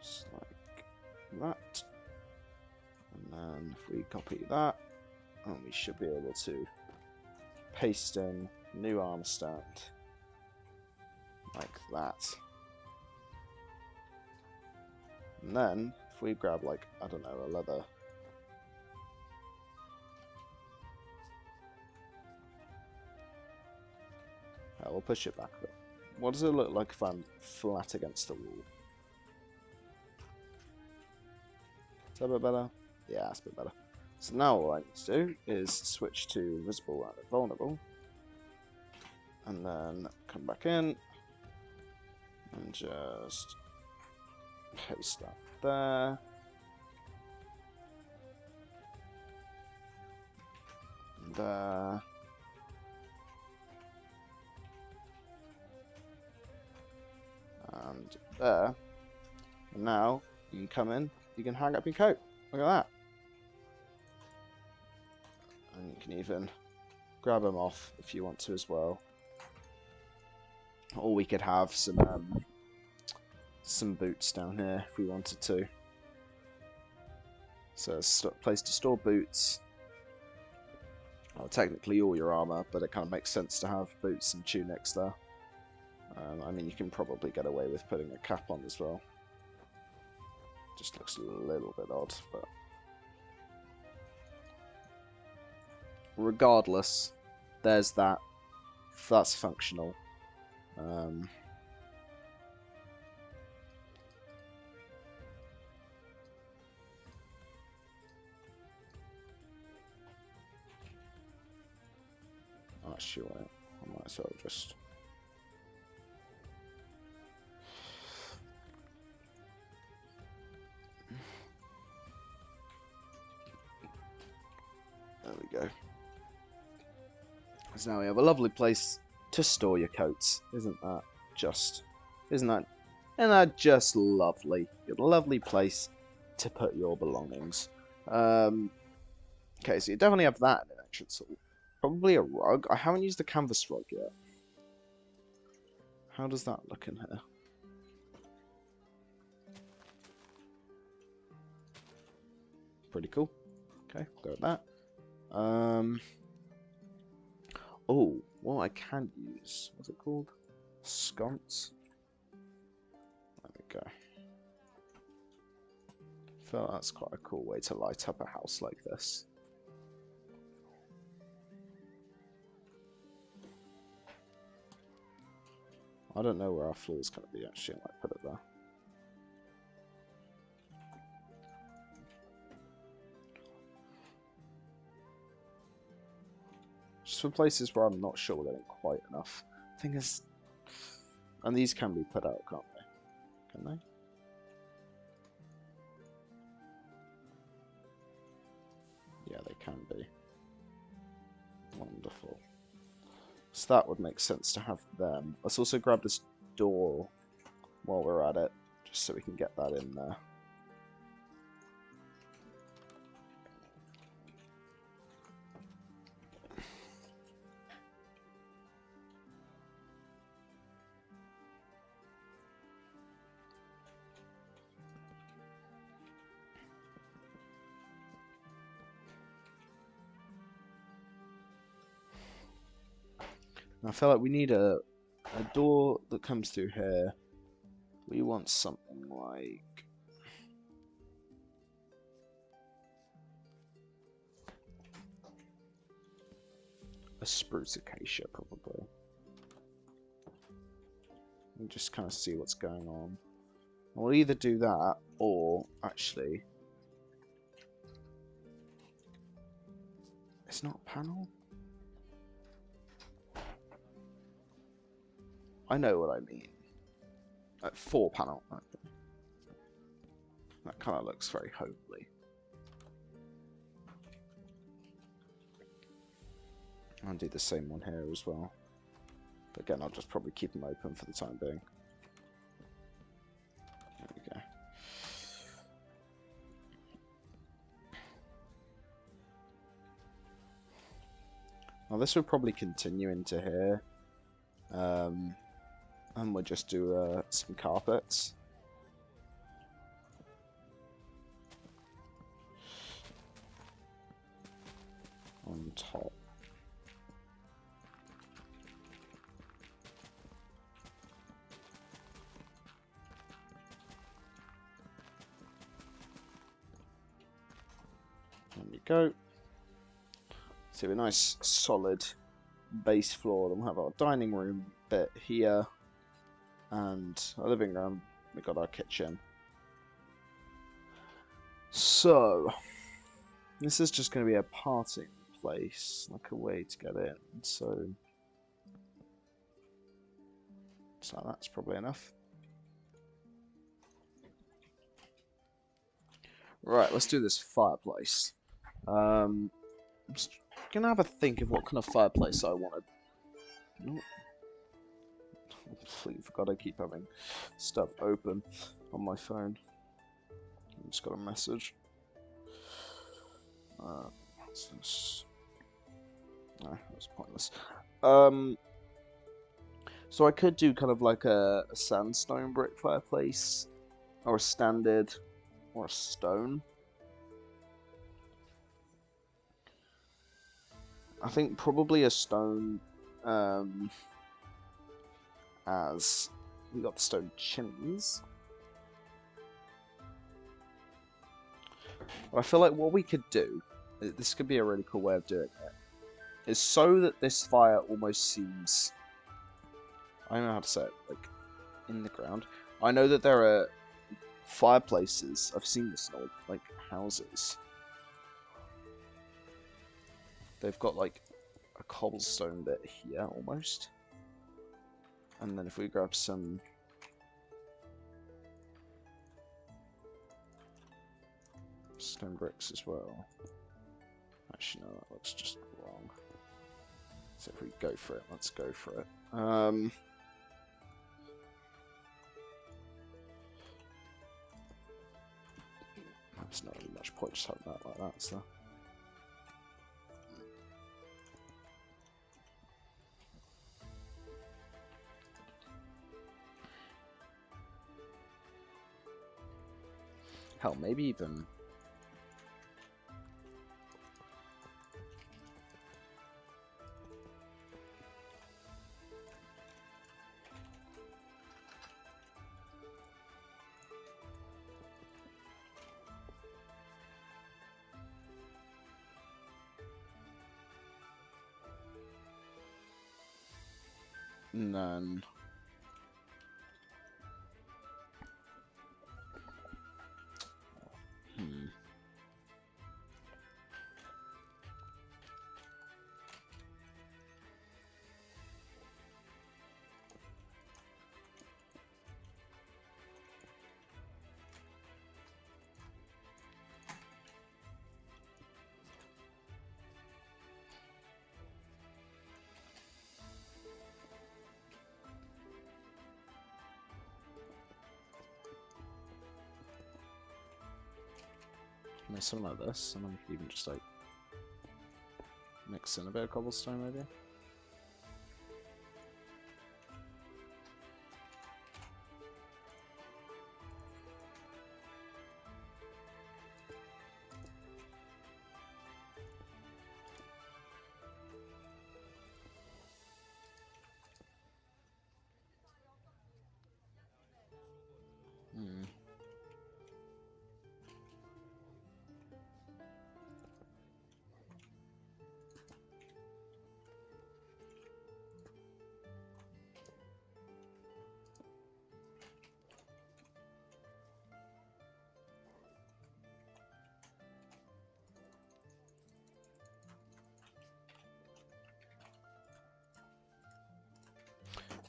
Speaker 1: Just like that. And then if we copy that, and we should be able to paste in new armor stand like that. And then if we grab like, I don't know, a leather we'll push it back a bit. What does it look like if I'm flat against the wall? Is that a bit better? Yeah, that's a bit better. So now all I need to do is switch to visible and invulnerable. And then come back in. And just paste that there. And there. And there. And now you can come in, you can hang up your coat. Look at that. And you can even grab them off if you want to as well. Or we could have some boots down here if we wanted to. So it's a place to store boots. Well, technically all your armor, but it kind of makes sense to have boots and tunics there. I mean, you can probably get away with putting a cap on as well. Just looks a little bit odd, but regardless, there's that. That's functional. Actually, I might as well just. There we go. So now we have a lovely place to store your coats. Isn't that just lovely? You have a lovely place to put your belongings. Okay, so you definitely have that in an entrance hall. Probably a rug. I haven't used the canvas rug yet. How does that look in here? Pretty cool. Okay, go with that. Oh, what I can use. What's it called? Sconce. There we go. I feel that's quite a cool way to light up a house like this. I don't know where our floor is going to be, actually. I might put it there. Just for places where I'm not sure we're getting quite enough. Thing is... And these can be put out, can't they? Can they? Yeah, they can be. Wonderful. So that would make sense to have them. Let's also grab this door while we're at it, just so we can get that in there. I feel like we need a door that comes through here. We want something like... a spruce acacia, probably. And just kind of see what's going on. We'll either do that, or actually... It's not a panel? I know what I mean. 4 panel. Okay. That kind of looks very homely. I'll do the same one here as well. But again, I'll just probably keep them open for the time being. There we go. Now this would probably continue into here. And we'll just do some carpets. On top. There we go. So a nice solid base floor. Then we'll have our dining room bit here. And our living room, we got our kitchen. So, this is just going to be a parting place, like a way to get in. So that's probably enough. Right, let's do this fireplace. I'm just going to have a think of what kind of fireplace I wanted. Completely forgot I keep having stuff open on my phone. I just got a message. What's this? No, that's pointless. So I could do kind of like a sandstone brick fireplace, or a standard, or a stone. I think probably a stone. As we got the stone chimneys. But I feel like what we could do, this could be a really cool way of doing it, is so that this fire almost seems, I don't know how to say it, like, in the ground. I know that there are fireplaces, I've seen this in old, like, houses. They've got, like, a cobblestone bit here, almost. And then if we grab some stone bricks as well. Actually, no, that looks just wrong. So if we go for it, let's go for it. There's not really much point just having that like that, so. Hell, maybe even... None. Maybe something like this, and then even just like mix in a bit of cobblestone maybe.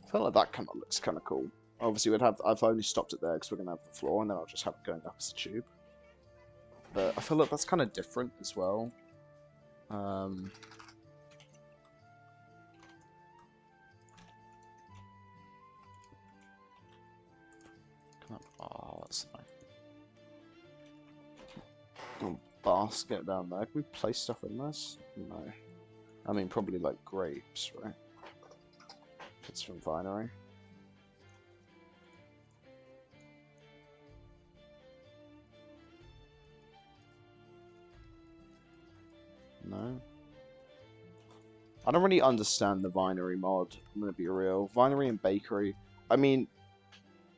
Speaker 1: I feel like that kind of looks kind of cool. Obviously, I've only stopped it there because we're gonna have the floor, and then I'll just have it going up as a tube. But I feel like that's kind of different as well. Kind of, oh, that's nice. Oh, basket down there. Can we place stuff in this? No. I mean, probably like grapes, right? If it's from Vinery. No. I don't really understand the Vinery mod, I'm gonna be real. Vinery and Bakery, I mean,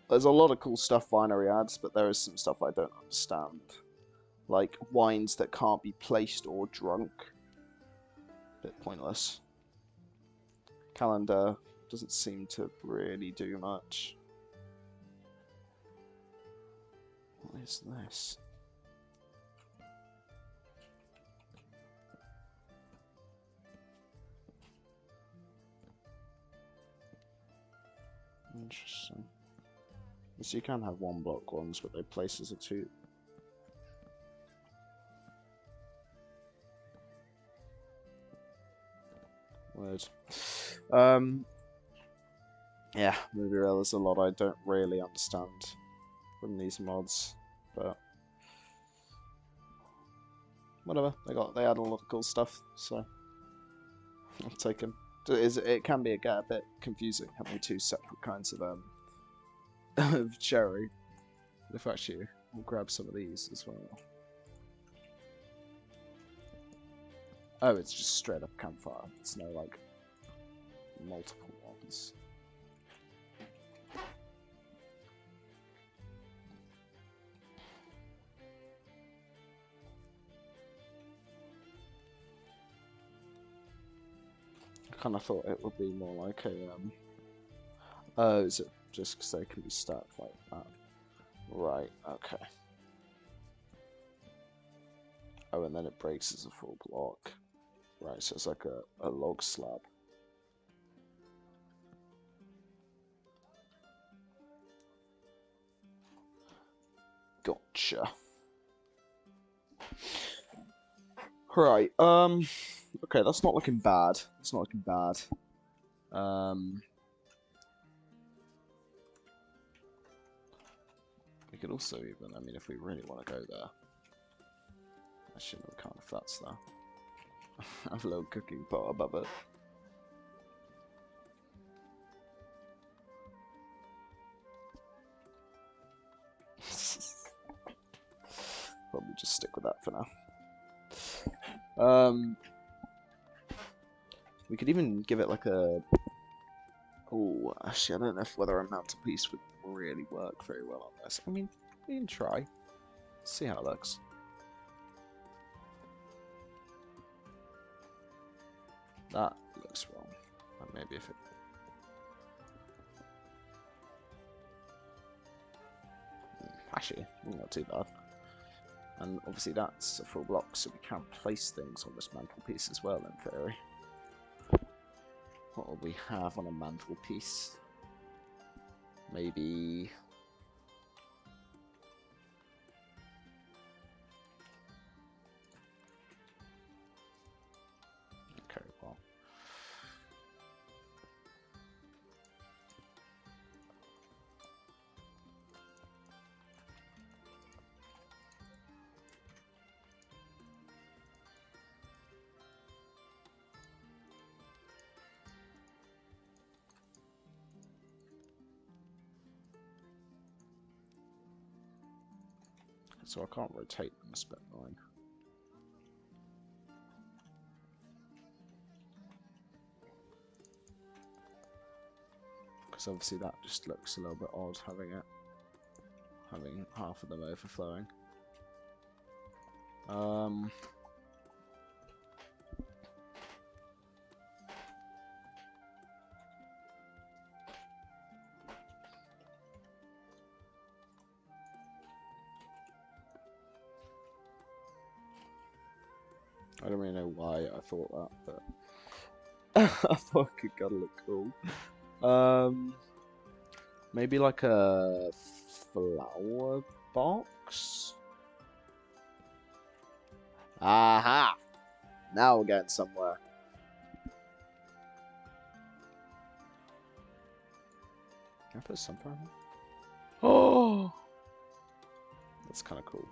Speaker 1: there's a lot of cool stuff Vinery adds, but there is some stuff I don't understand. Like wines that can't be placed or drunk. Bit pointless. Calendar doesn't seem to really do much. What is this? Interesting. So you can have one block ones, but they place as a two. Weird. Yeah, maybe there's a lot I don't really understand from these mods, but whatever. They add a lot of cool stuff, so I'll take them. It can be a bit confusing having two separate kinds of of cherry. If actually we'll grab some of these as well. Oh, it's just straight up campfire. It's no like multiple ones. I kind of thought it would be more like a oh, is it just because they can be stacked like that? Right. Okay. Oh, and then it breaks as a full block. Right, so it's like a log slab. Gotcha. Right, okay, that's not looking bad. It's not looking bad. We could also even, I mean, if we really want to go there. Actually, we can't if that's there. Have a little cooking pot above it. Probably just stick with that for now. We could even give it like a... Oh, actually, I don't know whether a mantelpiece would really work very well on this. I mean, we can try. See how it looks. That looks wrong. But maybe if it... Actually, not too bad. And obviously that's a full block, so we can place things on this mantelpiece as well, in theory. What will we have on a mantelpiece? Maybe... Okay, well... So I can't rotate them, it's a bit annoying. Because obviously that just looks a little bit odd having half of them overflowing. I don't really know why I thought that, but I thought it could look cool. Maybe like a flower box? Aha! Now we're getting somewhere. Can I put something on it? Oh! That's kind of cool.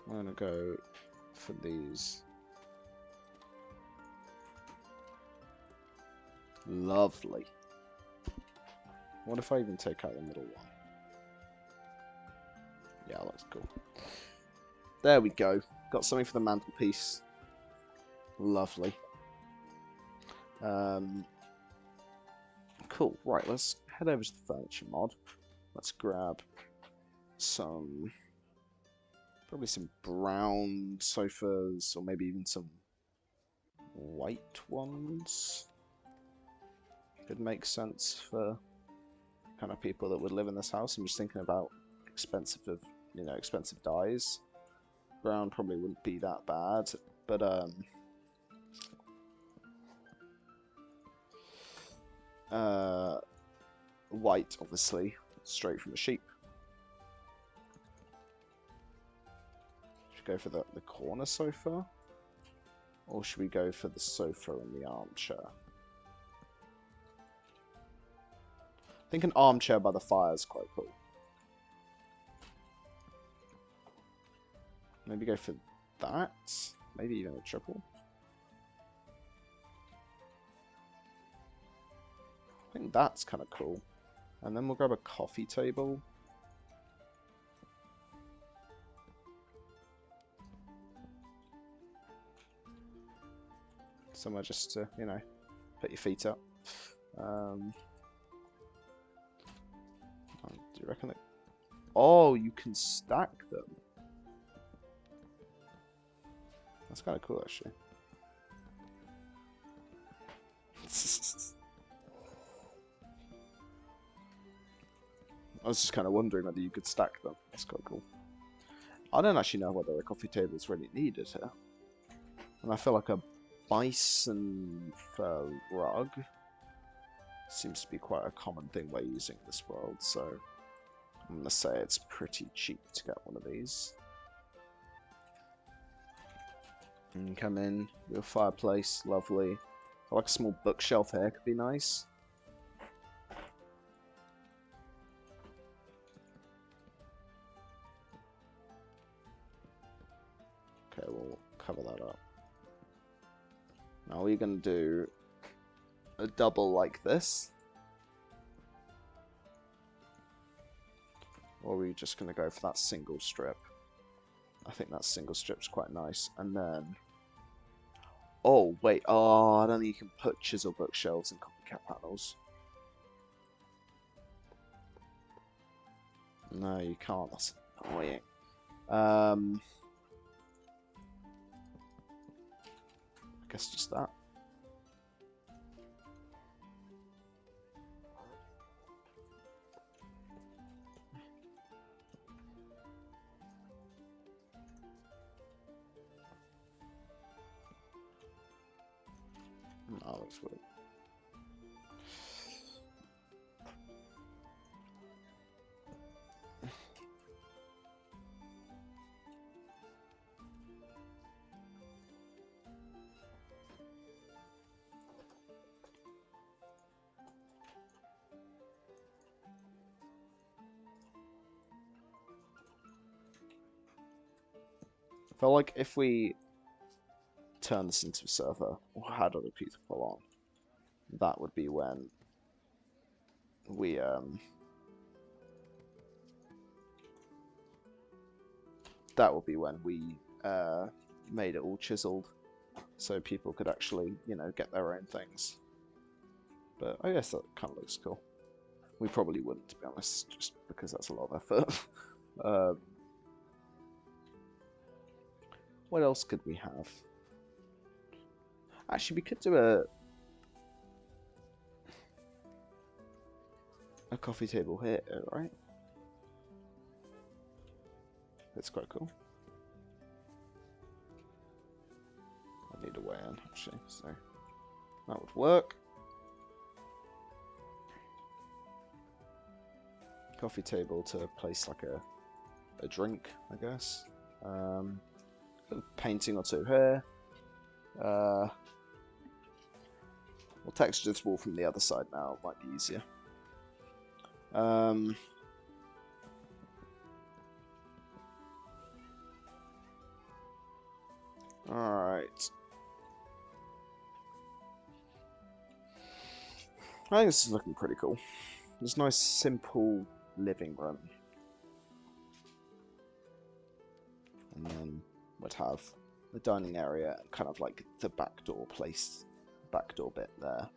Speaker 1: I'm gonna go for these. Lovely. What if I even take out the middle one? Yeah, that looks cool. There we go. Got something for the mantelpiece. Lovely. Cool. Right, let's head over to the furniture mod. Let's grab some... probably some brown sofas, or maybe even some white ones. Could make sense for kind of people that would live in this house. I'm just thinking about expensive dyes. Brown probably wouldn't be that bad, but white, obviously, straight from the sheep. Should we go for the corner sofa, or should we go for the sofa and the armchair? I think an armchair by the fire is quite cool. Maybe go for that. Maybe even a triple. I think that's kind of cool. And then we'll grab a coffee table. Somewhere just to, you know, put your feet up. Do you reckon that... Oh, you can stack them. That's kind of cool, actually. I was just kind of wondering whether you could stack them. That's quite cool. I don't actually know whether a coffee table is really needed here. And I feel like a bison fur rug seems to be quite a common thing we're using in this world, so I'm going to say it's pretty cheap to get one of these. And come in, your fireplace, lovely. I like a small bookshelf here, could be nice. Okay, we'll cover that up. Now we're going to do a double like this. Or are we just going to go for that single strip? I think that single strip's quite nice. And then... oh, wait. Oh, I don't think you can put chisel bookshelves in copycat panels. No, you can't. That's annoying. I guess just that. Oh, that's weird. I feel like if we turn this into a server or had other people on, that would be when that would be when we made it all chiseled, so people could actually, you know, get their own things. But I guess that kind of looks cool. We probably wouldn't, to be honest, just because that's a lot of effort. What else could we have? Actually, we could do a coffee table here, right? That's quite cool. I need a way in, actually, so that would work. Coffee table to place like a drink, I guess. A painting or two here. We'll texture this wall from the other side now, it might be easier. Alright. I think this is looking pretty cool. This nice, simple living room. And then we'd have the dining area and kind of like the back door bit there.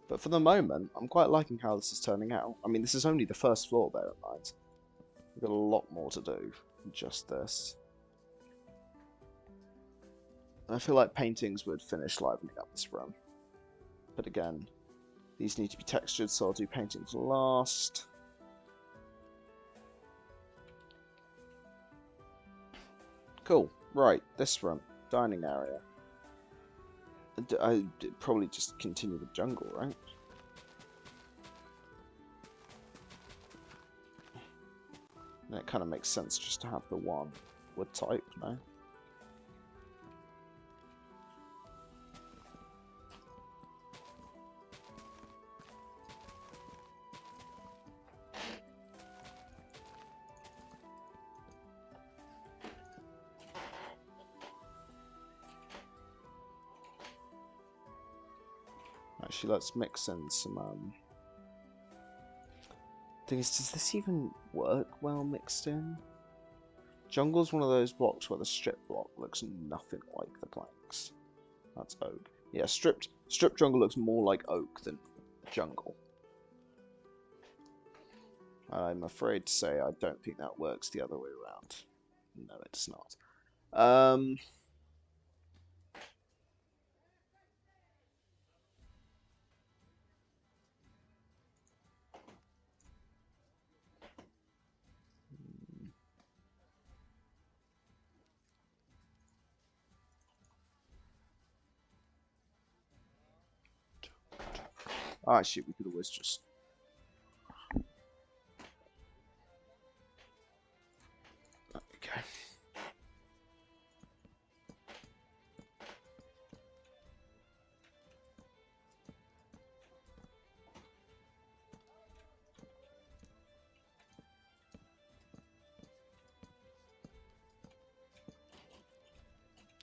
Speaker 1: But for the moment, I'm quite liking how this is turning out. I mean, this is only the first floor, bear in mind. We've got a lot more to do than just this. And I feel like paintings would finish livening up this room. But again, these need to be textured, so I'll do paintings last. Cool. Right, this room. Dining area. I'd probably just continue with jungle, right? And it kind of makes sense just to have the one wood type, no? Actually, let's mix in some, thing is, does this even work well mixed in? Jungle's one of those blocks where the strip block looks nothing like the planks. That's oak. Yeah, stripped jungle looks more like oak than jungle. I'm afraid to say I don't think that works the other way around. No, it does not. Oh, actually, we could always just... Okay.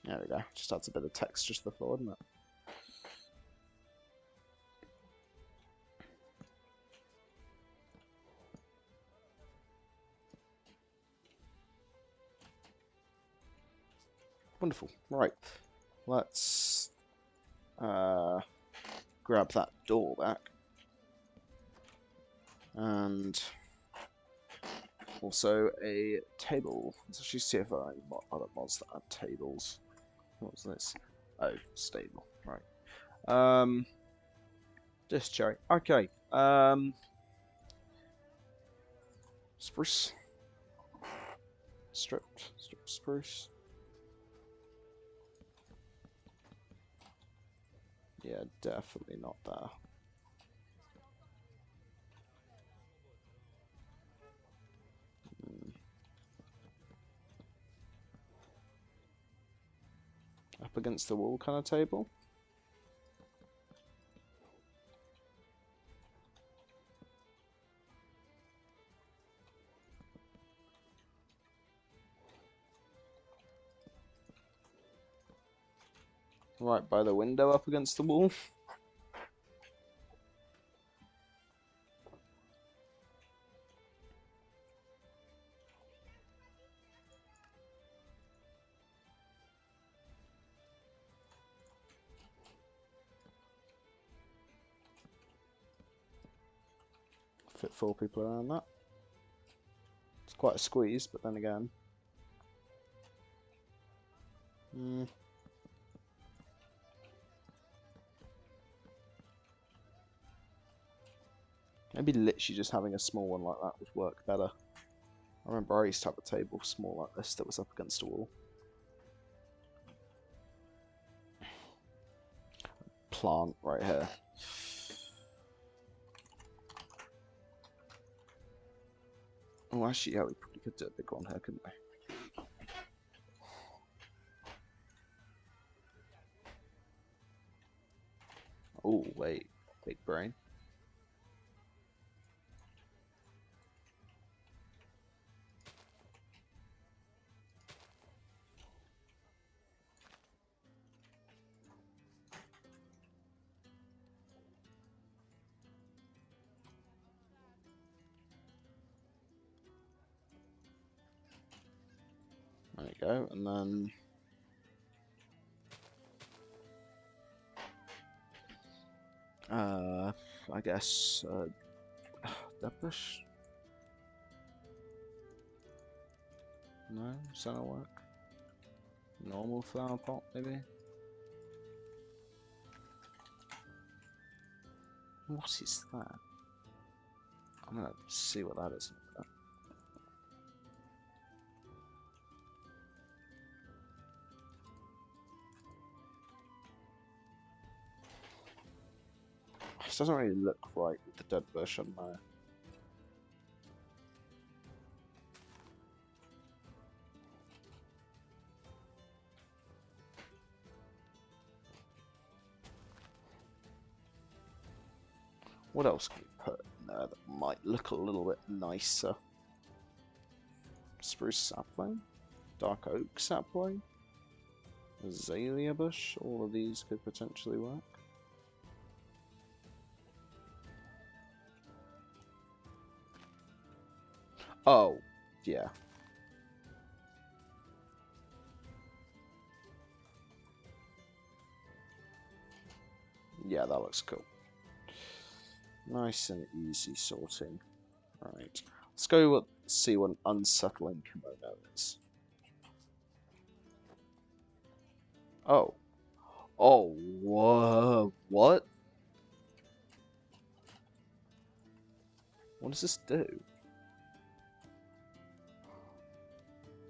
Speaker 1: There we go. Just adds a bit of texture to the floor, doesn't it? Wonderful. Right. Let's grab that door back. And also a table. Let's actually see if there are any other mods that add tables. What was this? Oh, stable. Right. Just cherry. Okay. Spruce. Stripped spruce. Yeah, definitely not there. Up against the wall kind of table. Right by the window up against the wall. Fit 4 people around that. It's quite a squeeze, but then again. Maybe literally just having a small one like that would work better. I remember I used to have a table small like this that was up against a wall. Plant right here. Oh, actually, yeah, we probably could do a big one here, couldn't we? Oh, wait. Big brain. There you go, and then... I guess, that bush? No? Does that not work? Normal flower pot, maybe? What is that? I'm gonna see what that is. This doesn't really look right with the dead bush on there. What else can we put in there that might look a little bit nicer? Spruce sapling, dark oak sapling, azalea bush. All of these could potentially work. Oh, yeah. Yeah, that looks cool. Nice and easy sorting. Right. Let's go see what an unsettling kimono is. Oh. Oh, whoa. What? What does this do?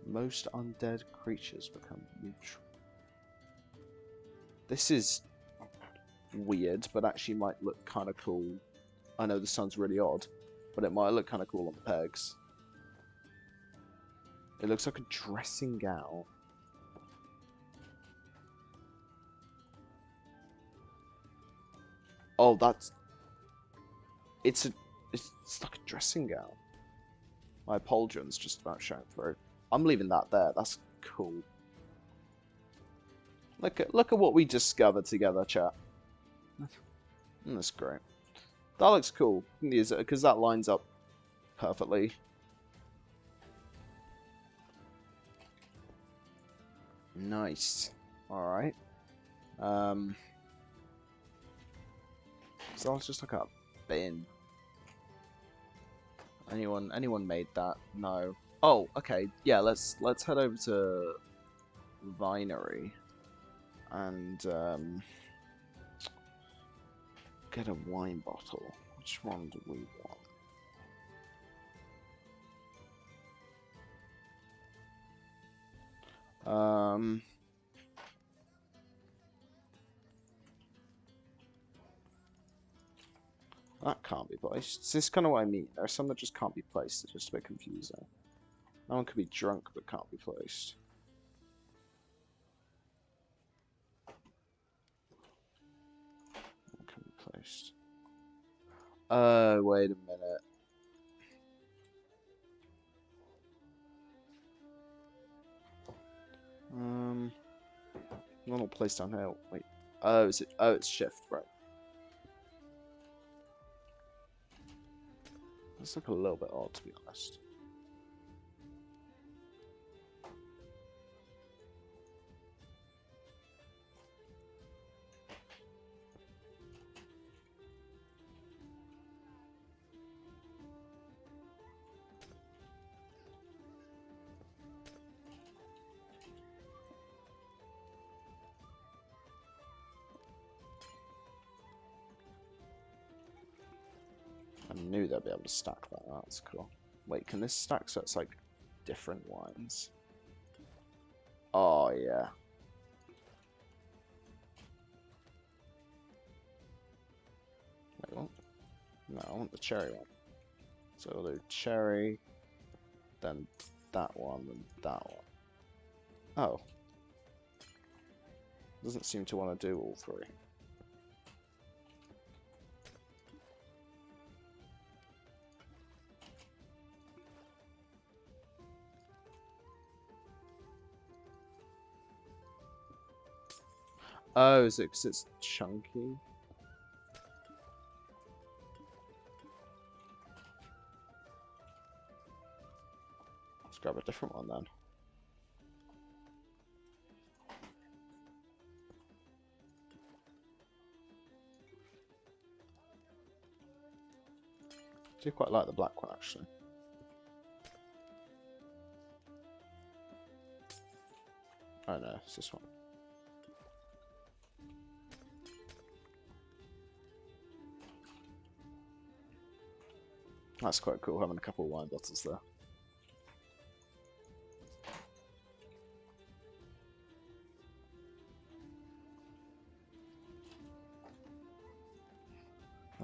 Speaker 1: Most undead creatures become neutral. This is weird, but actually might look kind of cool. I know this sounds really odd, but it might look kind of cool on the pegs. It looks like a dressing gown. Oh, that's... It's like a dressing gown. My pauldron's just about showing through. I'm leaving that there. That's cool. Look at what we discovered together, chat. That's great. That looks cool because that lines up perfectly. Nice. All right. So it's just like a bin. Anyone made that? No. Oh, okay. Yeah, let's head over to Vinery and get a wine bottle. Which one do we want? That can't be placed. This is kind of what I mean. There are some that just can't be placed. It's just a bit confusing. That one could be drunk but can't be placed. That can be placed. Wait a minute. One will place down here. Wait. Oh, is it? Oh, it's shift, right. This looks a little bit odd, to be honest. I knew they'd be able to stack that. That's cool. Wait, can this stack so it's like different wines? Oh, yeah. Wait, what? No, I want the cherry one. So we'll do cherry, then that one, and that one. Oh. Doesn't seem to want to do all three. Oh, is it because it's chunky? Let's grab a different one then. I do quite like the black one actually. Oh no, it's this one. That's quite cool having a couple of wine bottles there.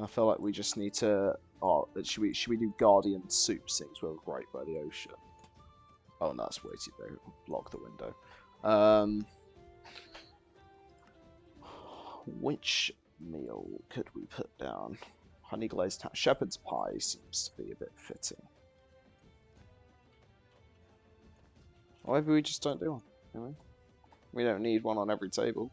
Speaker 1: I feel like we just need to. Oh, should we do Guardian soup since we're right by the ocean? Oh no, that's way too big. Block the window. Which meal could we put down? Honey glazed shepherd's pie seems to be a bit fitting. Or maybe we just don't do one. You know? We don't need one on every table.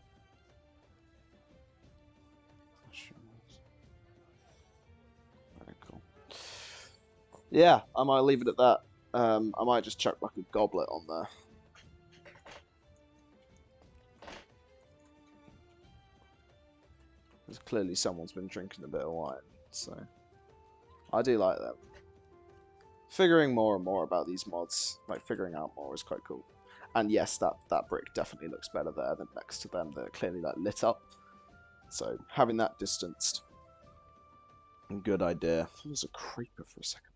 Speaker 1: Very cool. Yeah, I might leave it at that. I might just chuck like a goblet on there. Because clearly someone's been drinking a bit of wine, so I do like them. Figuring more and more about these mods, like figuring out more, is quite cool. And yes, that brick definitely looks better there than next to them. They're clearly like lit up. So having that distanced, good idea. There was a creeper for a second.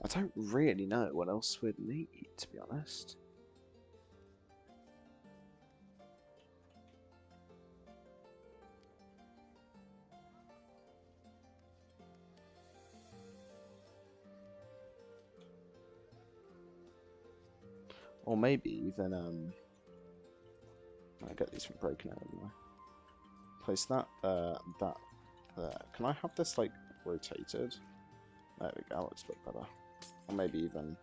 Speaker 1: I don't really know what else we'd need, to be honest. Or maybe even, I get these from breaking out anyway. Place that, that there. Can I have this, like, rotated? There we go, that looks a bit better. Or maybe even...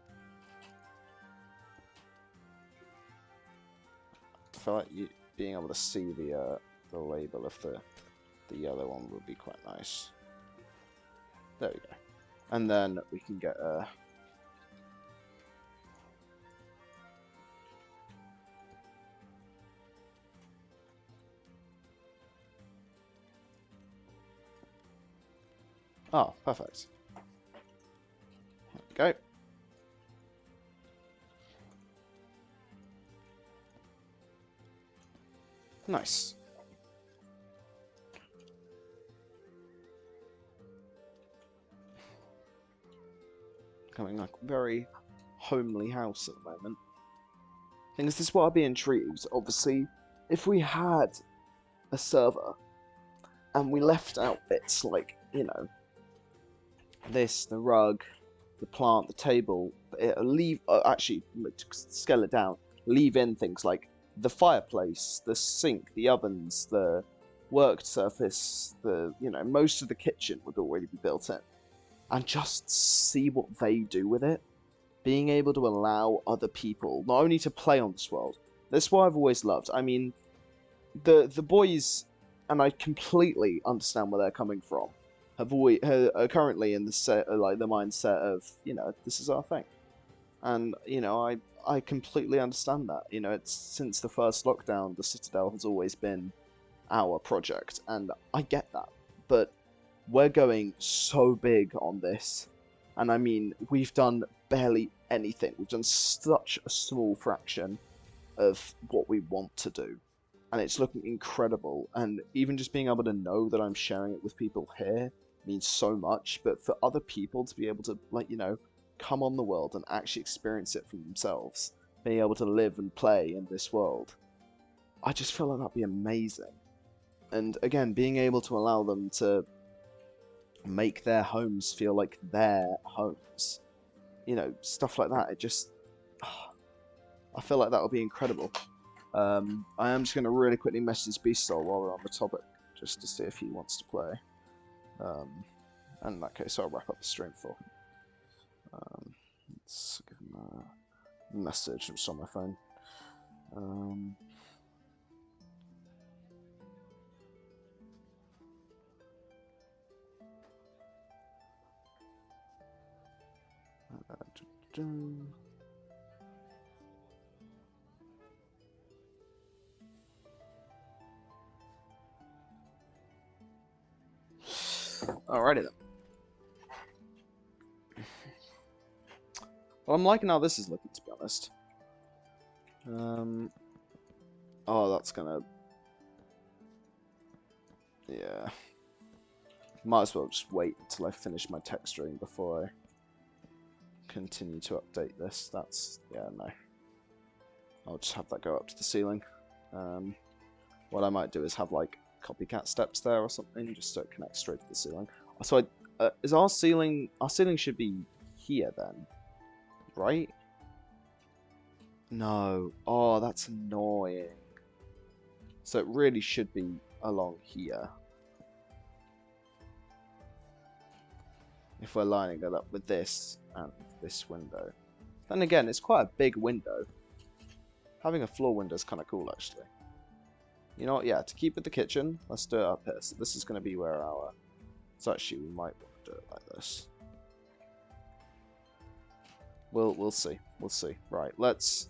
Speaker 1: I feel like being able to see the label of the yellow one would be quite nice. There we go. And then we can get a... Oh, perfect. There we go. Nice. Becoming like a very homely house at the moment. Thing is, this is what I'd be intrigued. Obviously, if we had a server and we left out bits like, you know, this, the rug, the plant, the table, leave, actually, to scale it down, leave in things like the fireplace, the sink, the ovens, the worked surface, you know, most of the kitchen would already be built in. And just see what they do with it. Being able to allow other people not only to play on this world, that's what I've always loved. I mean, the boys, and I completely understand where they're coming from, are currently in the the mindset of, you know, this is our thing. And, you know, I completely understand that. You know, it's since the first lockdown, the Citadel has always been our project, and I get that. But we're going so big on this, and I mean, we've done barely anything. We've done such a small fraction, of what we want to do. And it's looking incredible. And even just being able to know that I'm sharing it with people here means so much. But for other people to be able to, like, you know, come on the world and actually experience it for themselves, being able to live and play in this world, I just feel like that'd be amazing. And again, being able to allow them to make their homes feel like their homes, you know, stuff like that. It just, I feel like that would be incredible. I am just going to really quickly message Beastol while we're on the topic, just to see if he wants to play. And in that case, I'll wrap up the stream for him. Let's give him a message. It's on my phone. Alrighty then. Well, I'm liking how this is looking, to be honest. Oh, that's gonna... Yeah. Might as well just wait until I finish my texturing before I continue to update this. That's... yeah, no. I'll just have that go up to the ceiling. What I might do is have, like, copycat steps there or something, just so it connects straight to the ceiling. So is our ceiling should be here then, right? No. Oh, that's annoying. So it really should be along here. If we're lining it up with this and this window. Then again, it's quite a big window. Having a floor window is kind of cool, actually. You know what? Yeah, to keep with the kitchen, let's do it up here. So this is going to be where our... So actually, we might want to do it like this. We'll see. We'll see. Right, let's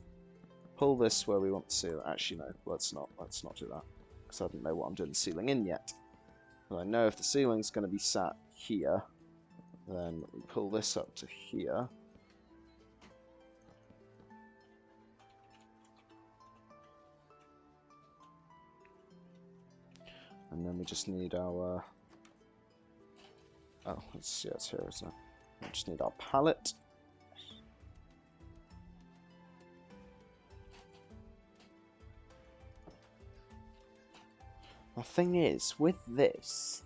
Speaker 1: pull this where we want the ceiling. Actually, no, let's not do that. Because I don't know what I'm doing the ceiling in yet. But I know if the ceiling's going to be sat here, then we pull this up to here. And then we just need our... oh, let's see, it's here, isn't it? We just need our palette. The thing is, with this,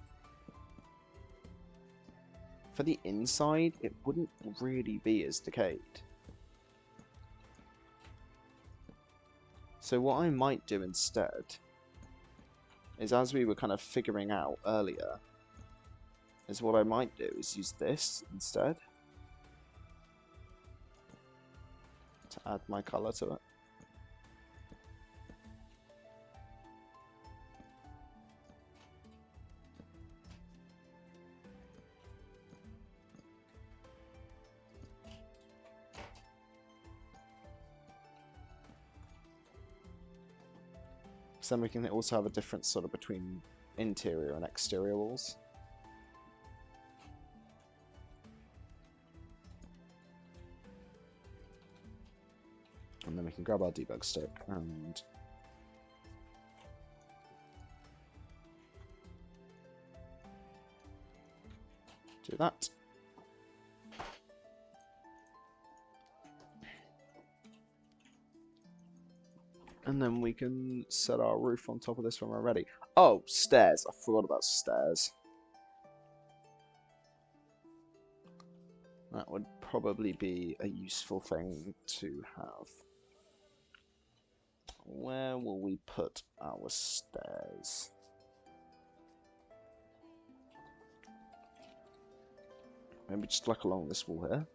Speaker 1: for the inside, it wouldn't really be as decayed. So what I might do instead is, as we were kind of figuring out earlier, is what I might do is use this instead to add my colour to it. So then we can also have a difference sort of between interior and exterior walls. And then we can grab our debug stick and do that. And then we can set our roof on top of this when we're ready. Oh, stairs. I forgot about stairs. That would probably be a useful thing to have. Where will we put our stairs? Maybe just like along this wall here.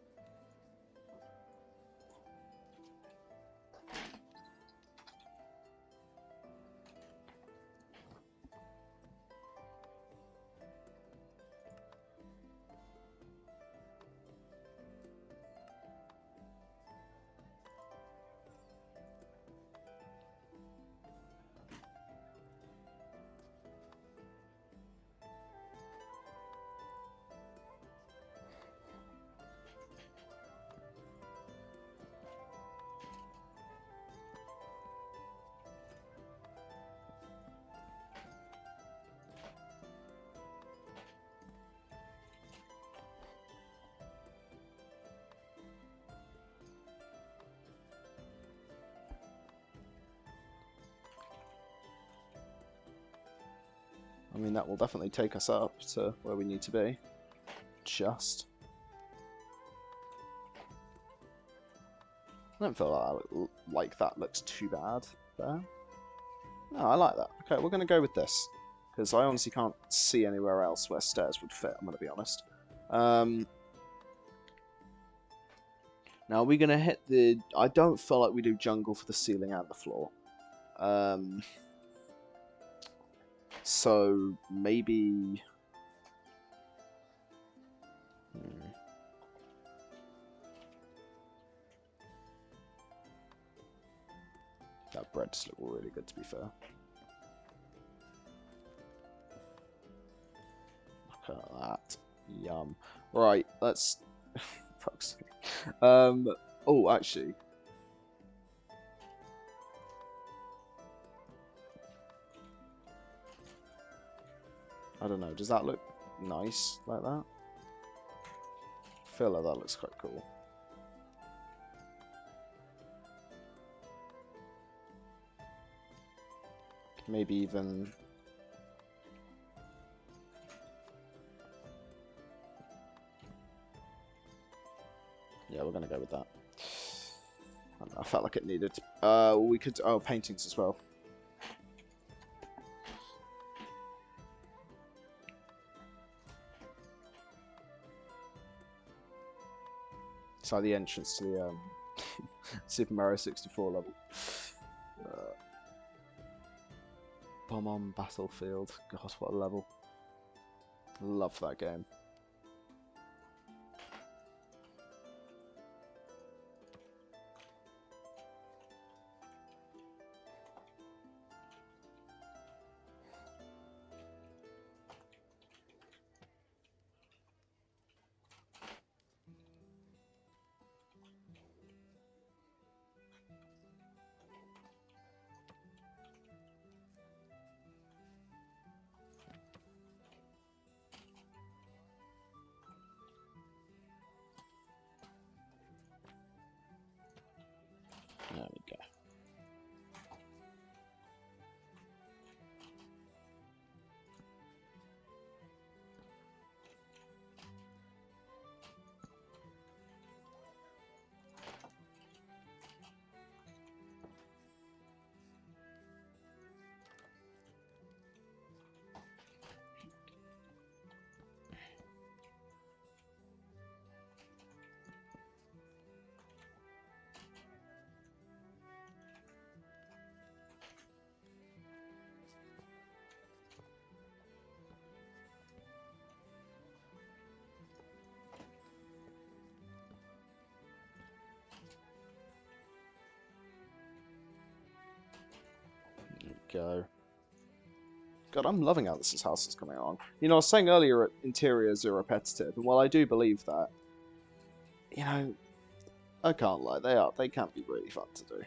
Speaker 1: I mean, that will definitely take us up to where we need to be. Just. I don't feel like that looks too bad there. No, I like that. Okay, we're going to go with this. Because I honestly can't see anywhere else where stairs would fit, I'm going to be honest. Now, we're going to hit the... I don't feel like we do jungle for the ceiling and the floor. So, maybe... That bread just looked really good, to be fair. Look at that. Yum. Right, let's... Fuck's sake. Oh, actually... I don't know, does that look nice like that? I feel like that looks quite cool. Maybe even... Yeah, we're gonna go with that. I don't know, I felt like it needed... we could... Oh, paintings as well. It's like the entrance to the Super Mario 64 level. Bomb on Battlefield. God, what a level. Love that game. There we go. Go. God, I'm loving how this house is coming along. You know, I was saying earlier interiors are repetitive, and while I do believe that, you know, I can't lie, they can be really fun to do.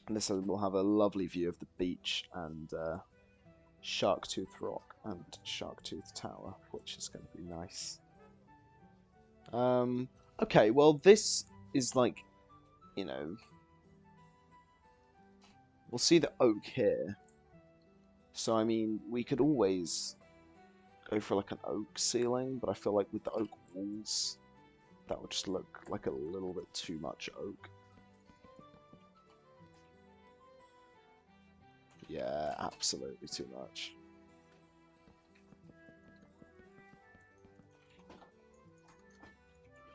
Speaker 1: And this will have a lovely view of the beach and Sharktooth Rock and Sharktooth Tower, which is going to be nice. Okay, well, this is like, you know, we'll see the oak here. So, I mean, we could always go for like an oak ceiling, but I feel like with the oak walls, that would just look like a little bit too much oak. Yeah, absolutely too much.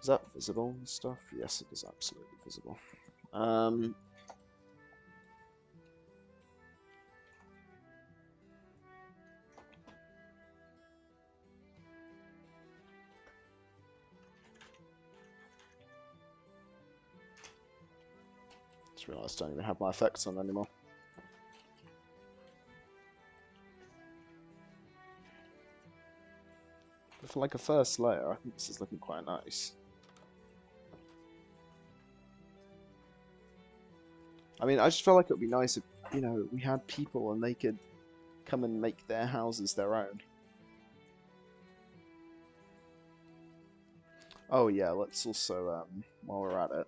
Speaker 1: Is that visible and stuff? Yes, it is absolutely visible. Just realised I don't even have my effects on anymore. But for like a first layer, I think this is looking quite nice. I mean, I just felt like it would be nice if, you know, we had people and they could come and make their houses their own. Oh yeah, let's also, while we're at it,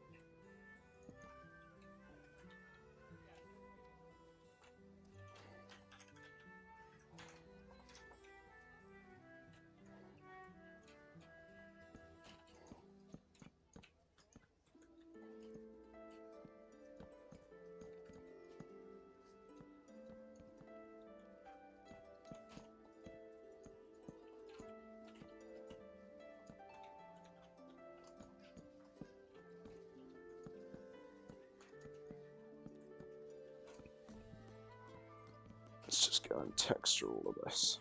Speaker 1: Let's just go and texture all of this.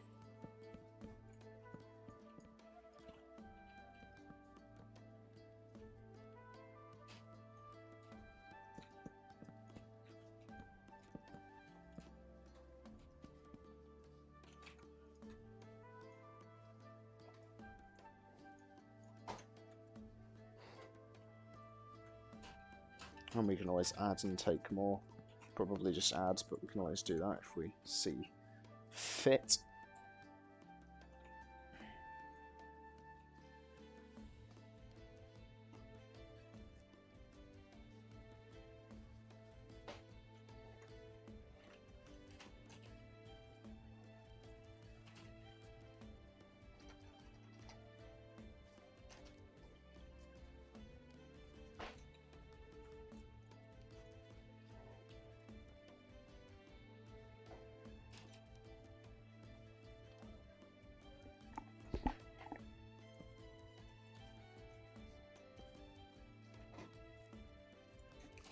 Speaker 1: And we can always add and take more. Probably just add, but we can always do that if we see fit.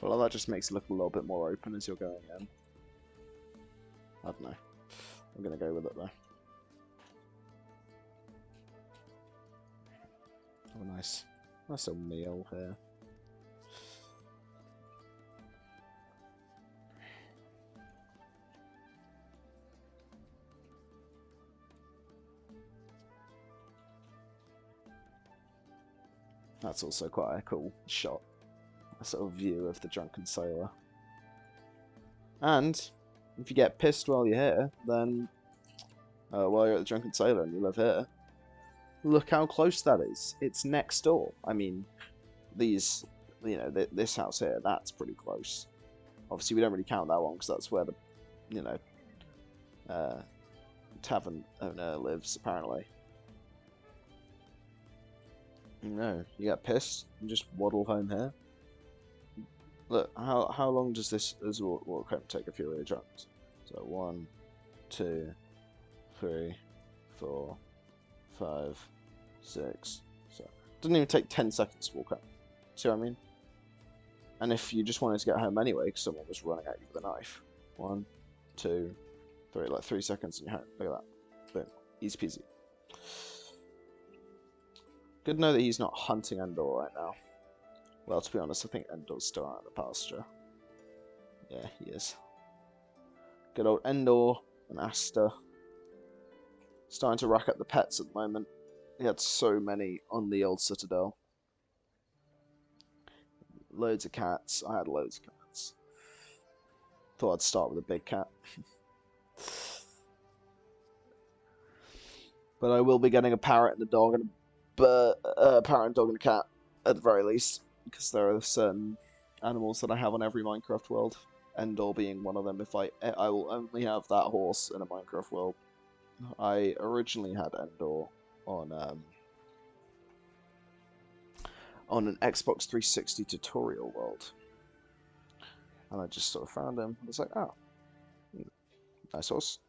Speaker 1: Well, that just makes it look a little bit more open as you're going in. I don't know. I'm going to go with it though. Have a nice little meal here. That's also quite a cool shot. A sort of view of the drunken sailor. And if you get pissed while you're here, then while you're at the drunken sailor and you live here, look how close that is. It's next door. I mean, these, you know, this house here, that's pretty close. Obviously, we don't really count that one because that's where the, you know, tavern owner lives apparently. No, you get pissed and just waddle home here. Look, how long does this walk home take if you're really drunk? So 1, 2, 3, 4, 5, 6, 7. Doesn't even take 10 seconds to walk home. See what I mean? And if you just wanted to get home anyway, because someone was running at you with a knife. 1, 2, 3, like 3 seconds and you're home. Look at that. Boom. Easy peasy. Good to know that he's not hunting Endor right now. Well, to be honest, I think Endor's still out in the pasture. Yeah, he is. Good old Endor and Asta. Starting to rack up the pets at the moment. He had so many on the old Citadel. Loads of cats. I had loads of cats. Thought I'd start with a big cat. But I will be getting a parrot and a dog and a parrot and dog and a cat at the very least. Because there are certain animals that I have on every Minecraft world, Endor being one of them. If I will only have that horse in a Minecraft world. I originally had Endor on an Xbox 360 tutorial world, and I just sort of found him. I was like, oh, nice horse.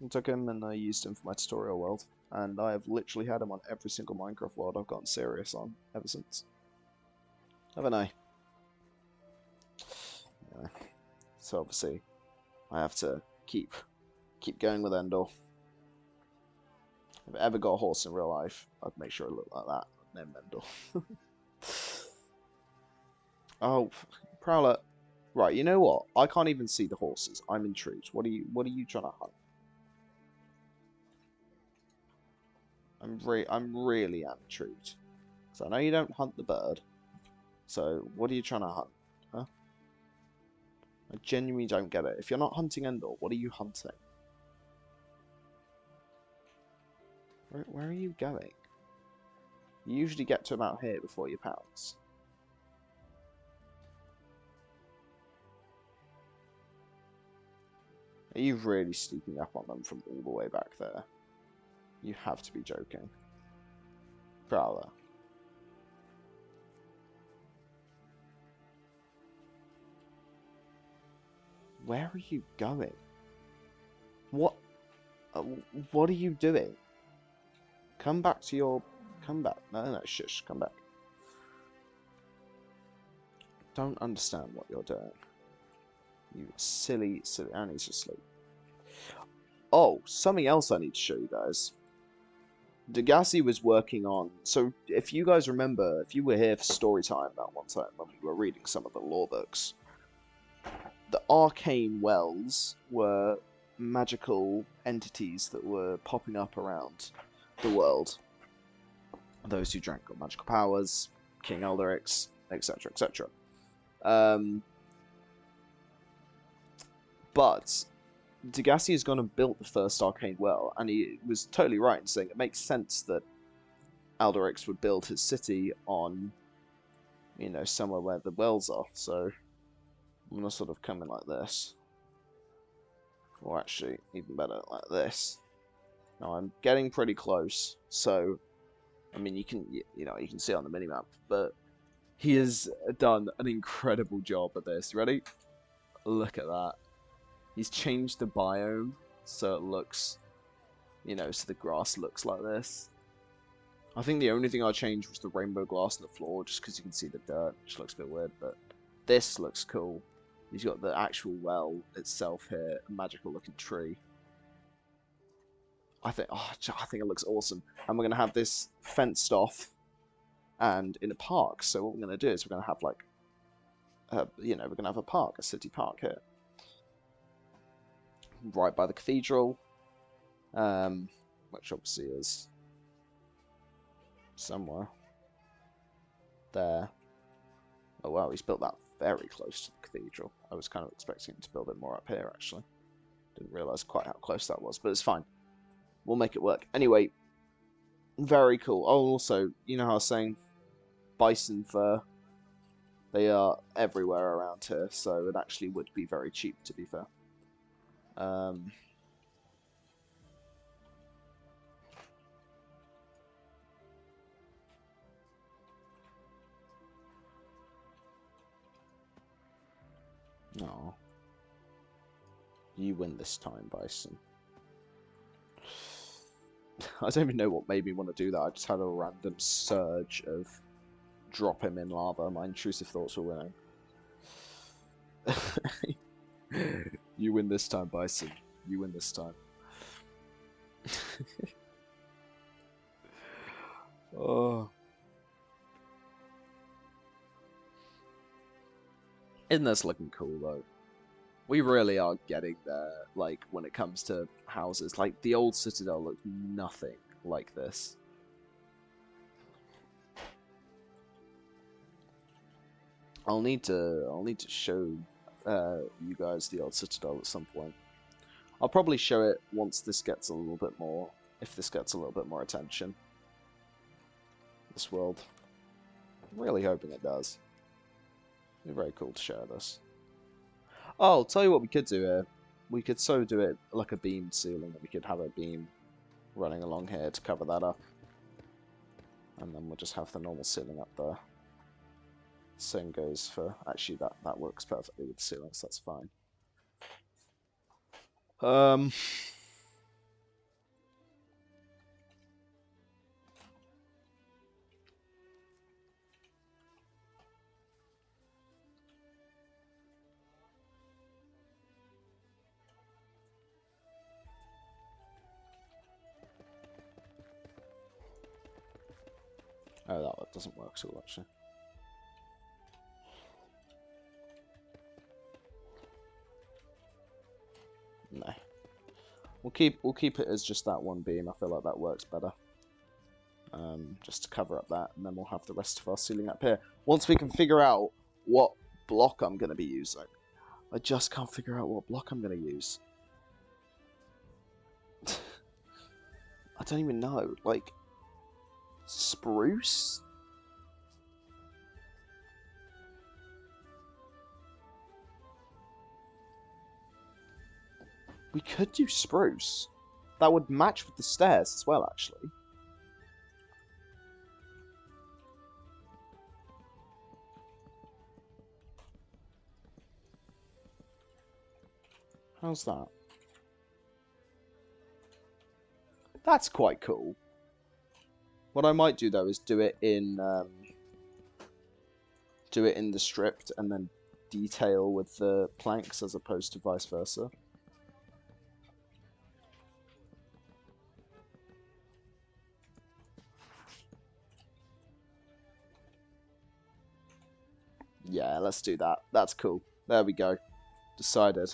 Speaker 1: I took him and I used him for my tutorial world, and I have literally had him on every single Minecraft world I've gotten serious on ever since. Haven't I? Yeah. So obviously, I have to keep going with Endor. If I ever got a horse in real life, I'd make sure it looked like that. Name Endor. Oh, Prowler. Right, you know what? I can't even see the horses. I'm intrigued. What are you trying to hunt? I'm really intrigued. So I know you don't hunt the bird. So, what are you trying to hunt? Huh? I genuinely don't get it. If you're not hunting Endor, what are you hunting? Where are you going? You usually get to about here before you pounce. Are you really sneaking up on them from all the way back there? You have to be joking. Prowler. Where are you going? What are you doing? Come back to your... Come back. No, shush. Come back. Don't understand what you're doing. You silly... And he's asleep. Oh, something else I need to show you guys. Degassi was working on... So, if you guys remember, if you were here for story time that one time when we were reading some of the lore books, the arcane wells were magical entities that were popping up around the world. Those who drank got magical powers, King Elderix, etc., etc. But Degassi has gone and built the first arcane well, and he was totally right in saying it makes sense that Elderix would build his city on, you know, somewhere where the wells are. So I'm gonna sort of come in like this, or actually even better like this. Now I'm getting pretty close, so I mean you can see on the minimap, but he has done an incredible job at this. Ready? Look at that. He's changed the biome so it looks, you know, so the grass looks like this. I think the only thing I changed was the rainbow glass on the floor, just because you can see the dirt, which looks a bit weird, but this looks cool. He's got the actual well itself here, a magical looking tree. I think it looks awesome. And we're going to have this fenced off and in a park. So what we're going to do is we're going to have like, we're going to have a park, a city park here. Right by the cathedral, which obviously is somewhere there. Oh wow, he's built that very close to the cathedral. I was kind of expecting him to build it more up here, actually. Didn't realise quite how close that was, but it's fine. We'll make it work. Anyway, very cool. Oh, also, you know how I was saying bison fur? They are everywhere around here, so it actually would be very cheap, to be fair. No. You win this time, Bison. I don't even know what made me want to do that. I just had a random surge of drop him in lava. My intrusive thoughts were winning. You win this time, Bison. You win this time. Oh. Isn't this looking cool, though? We really are getting there, like, when it comes to houses. Like, the old Citadel looked nothing like this. I'll need to show you guys the old Citadel at some point. I'll probably show it once this gets a little bit more, if this gets a little bit more attention. This world. I'm really hoping it does. It'd be very cool to share this. Oh, I'll tell you what we could do here. We could so do it like a beamed ceiling. We could have a beam running along here to cover that up. And then we'll just have the normal ceiling up there. Same goes for... Actually, that works perfectly with the ceiling, so that's fine. Oh, that doesn't work at all, actually. No. We'll keep it as just that one beam. I feel like that works better. Just to cover up that, and then we'll have the rest of our ceiling up here. Once we can figure out what block I'm going to be using. I just can't figure out what block I'm going to use. I don't even know. Like, spruce? We could do spruce. That would match with the stairs as well, actually. How's that? That's quite cool. What I might do though is do it in the stripped and then detail with the planks as opposed to vice versa. Yeah, let's do that. That's cool. There we go. Decided.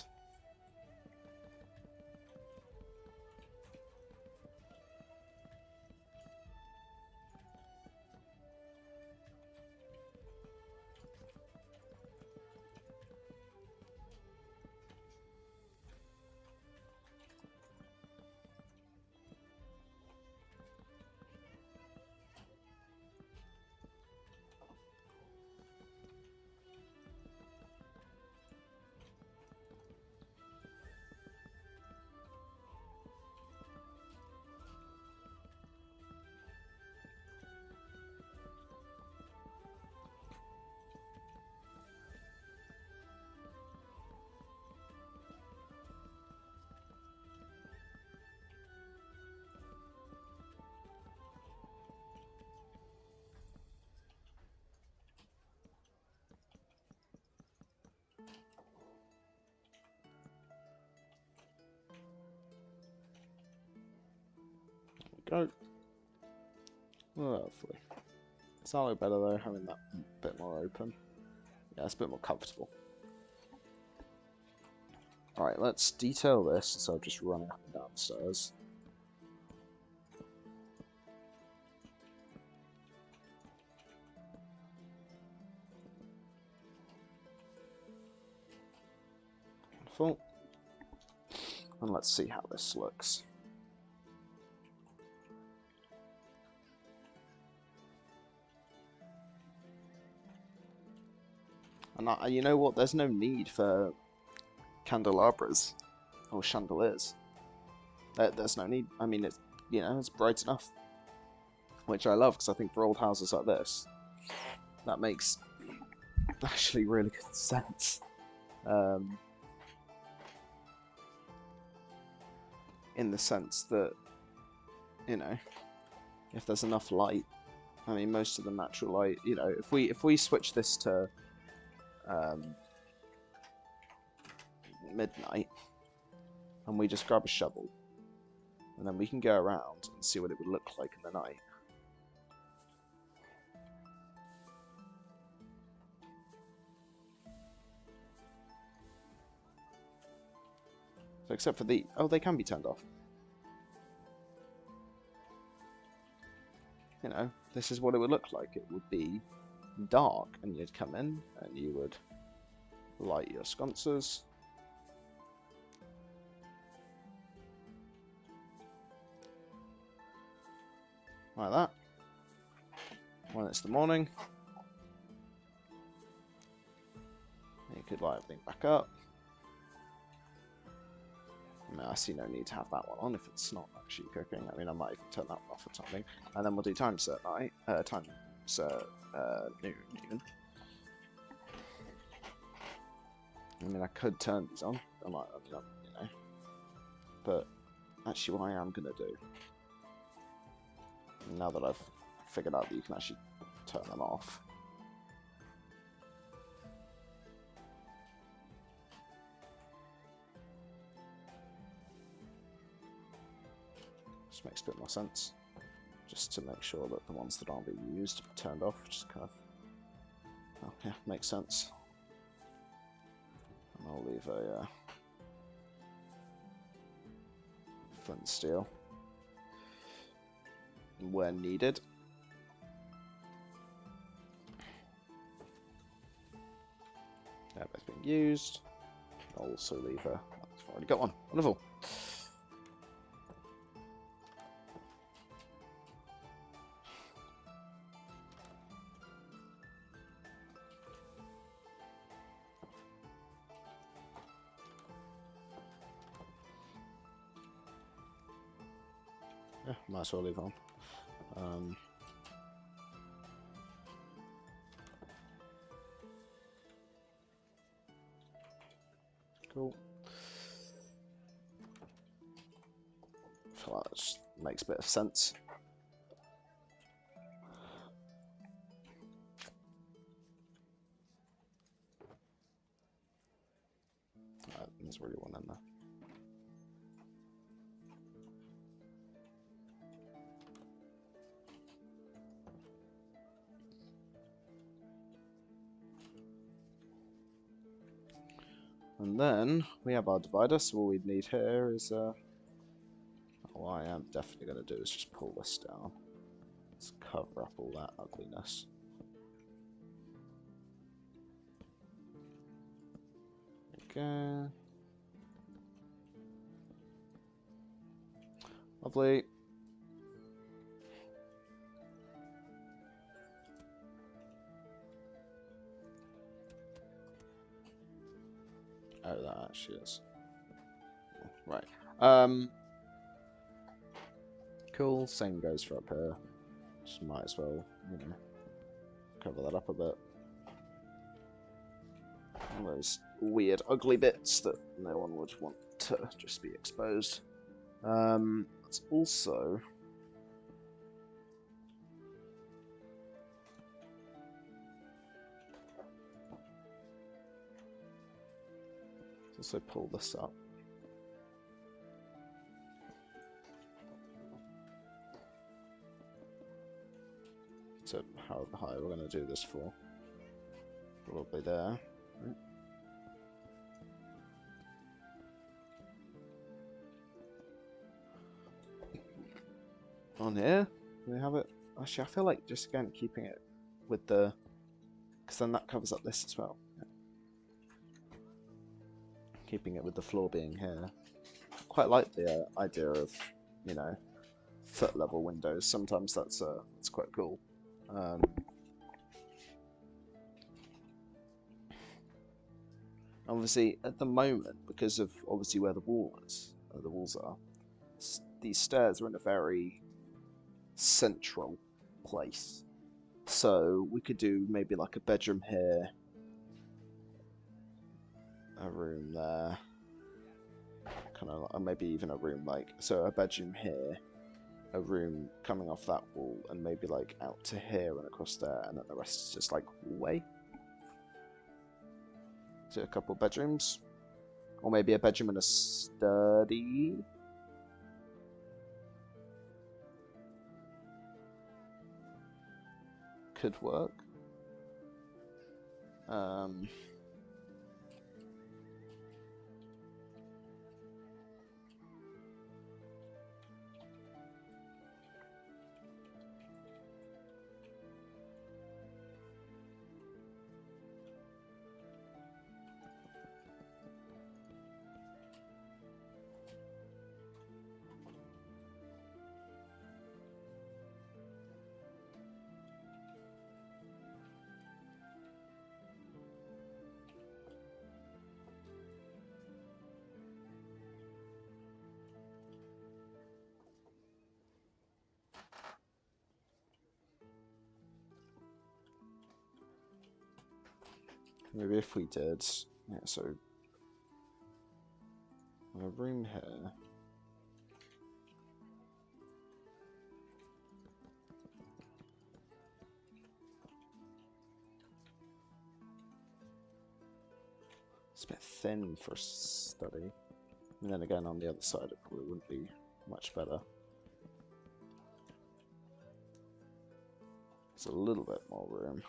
Speaker 1: Go. Lovely. It's a little better though, having that bit more open. Yeah, it's a bit more comfortable. Alright, let's detail this instead of just running up and down the stairs. Wonderful. And let's see how this looks. And you know what? There's no need for candelabras or chandeliers. There's no need. I mean, it's, you know, it's bright enough, which I love because I think for old houses like this, that makes actually really good sense. In the sense that, you know, if there's enough light, I mean, most of the natural light, you know, if we switch this to midnight and we just grab a shovel and then we can go around and see what it would look like in the night. So except for the... oh, they can be turned off. You know, this is what it would look like. It would be dark, and you'd come in, and you would light your sconces. Like that. When it's the morning, you could light everything back up. I mean, I see no need to have that one on if it's not actually cooking. I mean, I might even turn that one off or something. And then we'll do time set night, time set noon even. I mean, I could turn these on. I might, you know. But actually, what I am gonna do, now that I've figured out that you can actually turn them off, just makes a bit more sense. Just to make sure that the ones that aren't being used are turned off, just kind of, oh yeah, makes sense. And I'll leave a flint steel when needed. Yeah, both being used. I'll also leave a... I've already got one. Wonderful. Yeah, might as well leave on. Cool. I feel like that just makes a bit of sense. There's really one in there. And then we have our divider, so all we'd need here is what I am definitely going to do is just pull this down. Let's cover up all that ugliness. Okay. Lovely. Oh, that actually is. Right. Cool. Same goes for up here. Just might as well, you know, cover that up a bit. All those weird, ugly bits that no one would want to just be exposed. Let's also pull this up. So however high we're going to do this for. Probably there. Right. On here, we have it. Actually, I feel like just again keeping it with the, because then that covers up this as well. Yeah. Keeping it with the floor being here. Quite like the idea of, you know, foot level windows. Sometimes that's quite cool. Obviously, at the moment, because of obviously where the walls are, these stairs are in a very central place. So we could do maybe like a bedroom here, a room there, kind of, or maybe even a room like, so a bedroom here, a room coming off that wall, and maybe like out to here and across there, and then the rest is just like hallway. So a couple bedrooms, or maybe a bedroom and a study. Could work. Maybe if we did, yeah, so a room here. It's a bit thin for a study. And then again, on the other side, it probably wouldn't be much better. It's a little bit more room.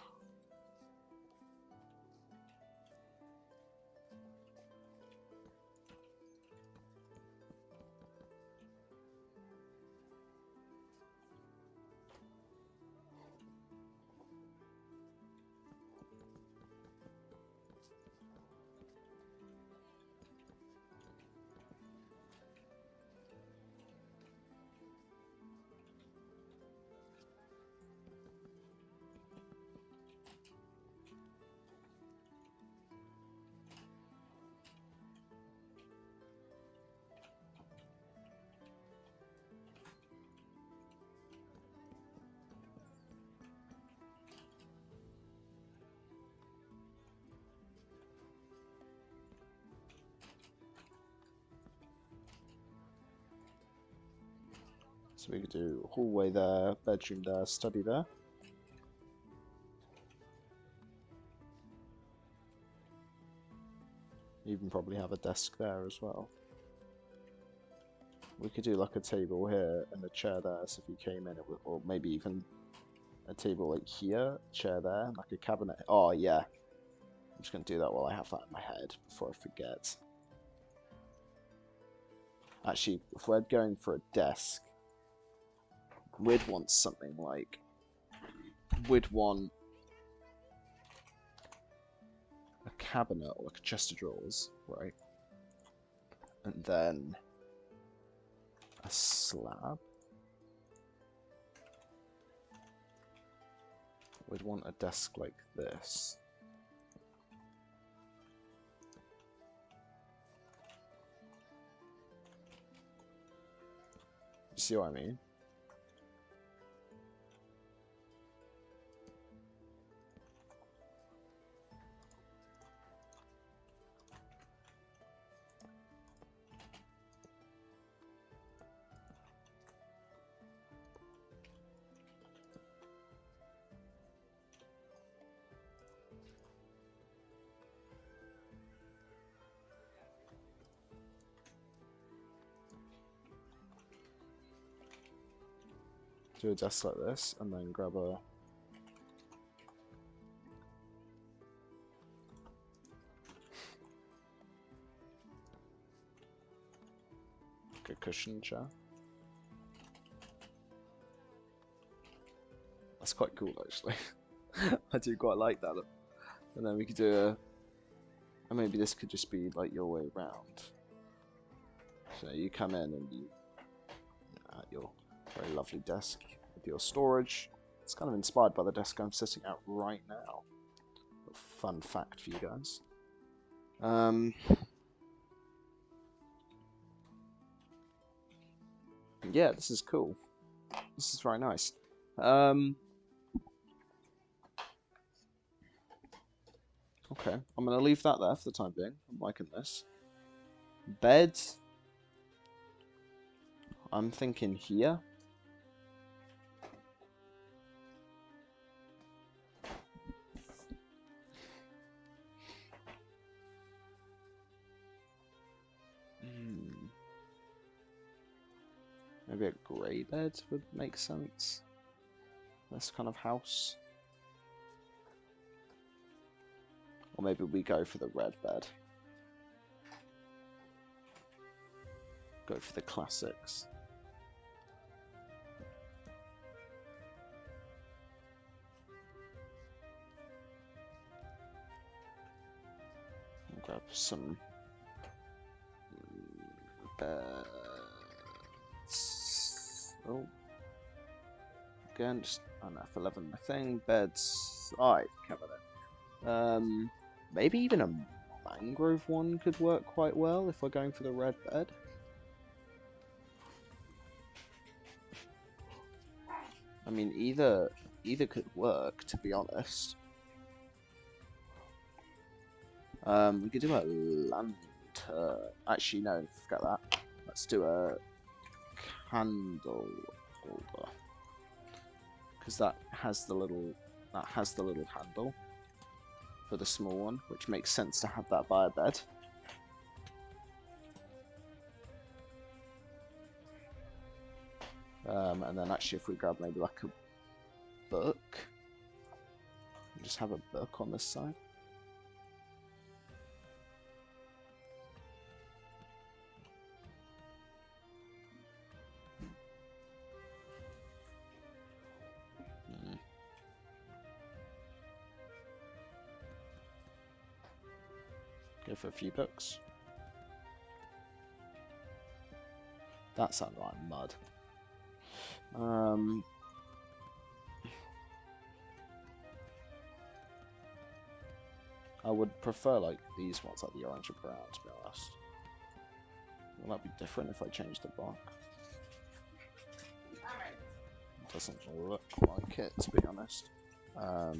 Speaker 1: So we could do hallway there, bedroom there, study there. Even probably have a desk there as well. We could do like a table here and a chair there, so if you came in, or maybe even a table like here, chair there, like a cabinet. Oh yeah, just going to do that while I have that in my head before I forget. Actually, if we're going for a desk, we'd want something like... We'd want a cabinet or like a chest of drawers, right? And then a slab. We'd want a desk like this. You see what I mean? Do a desk like this, and then grab a cushion chair. That's quite cool, actually. I do quite like that. And then we could do a... And maybe this could just be like your way around. So you come in and you at your very lovely desk with your storage. It's kind of inspired by the desk I'm sitting at right now. A fun fact for you guys. Yeah, this is cool. This is very nice. Okay, I'm going to leave that there for the time being. I'm liking this. Bed. I'm thinking here. Maybe a grey bed would make sense. This kind of house. Or maybe we go for the red bed. Go for the classics. Grab some beds. Oh, again, just an F11 my thing. Beds. Alright, cabinet. Maybe even a mangrove one could work quite well if we're going for the red bed. I mean, either could work, to be honest. We could do a lantern. Actually, no, forget that. Let's do a candle holder, because that has the little handle for the small one, which makes sense to have that by a bed. And then actually, if we grab maybe like a book, just have a book on this side. Go for a few books. That sounded like mud. I would prefer like these ones, like the orange and brown, to be honest. Will that be different if I change the block? It doesn't look like it, to be honest. I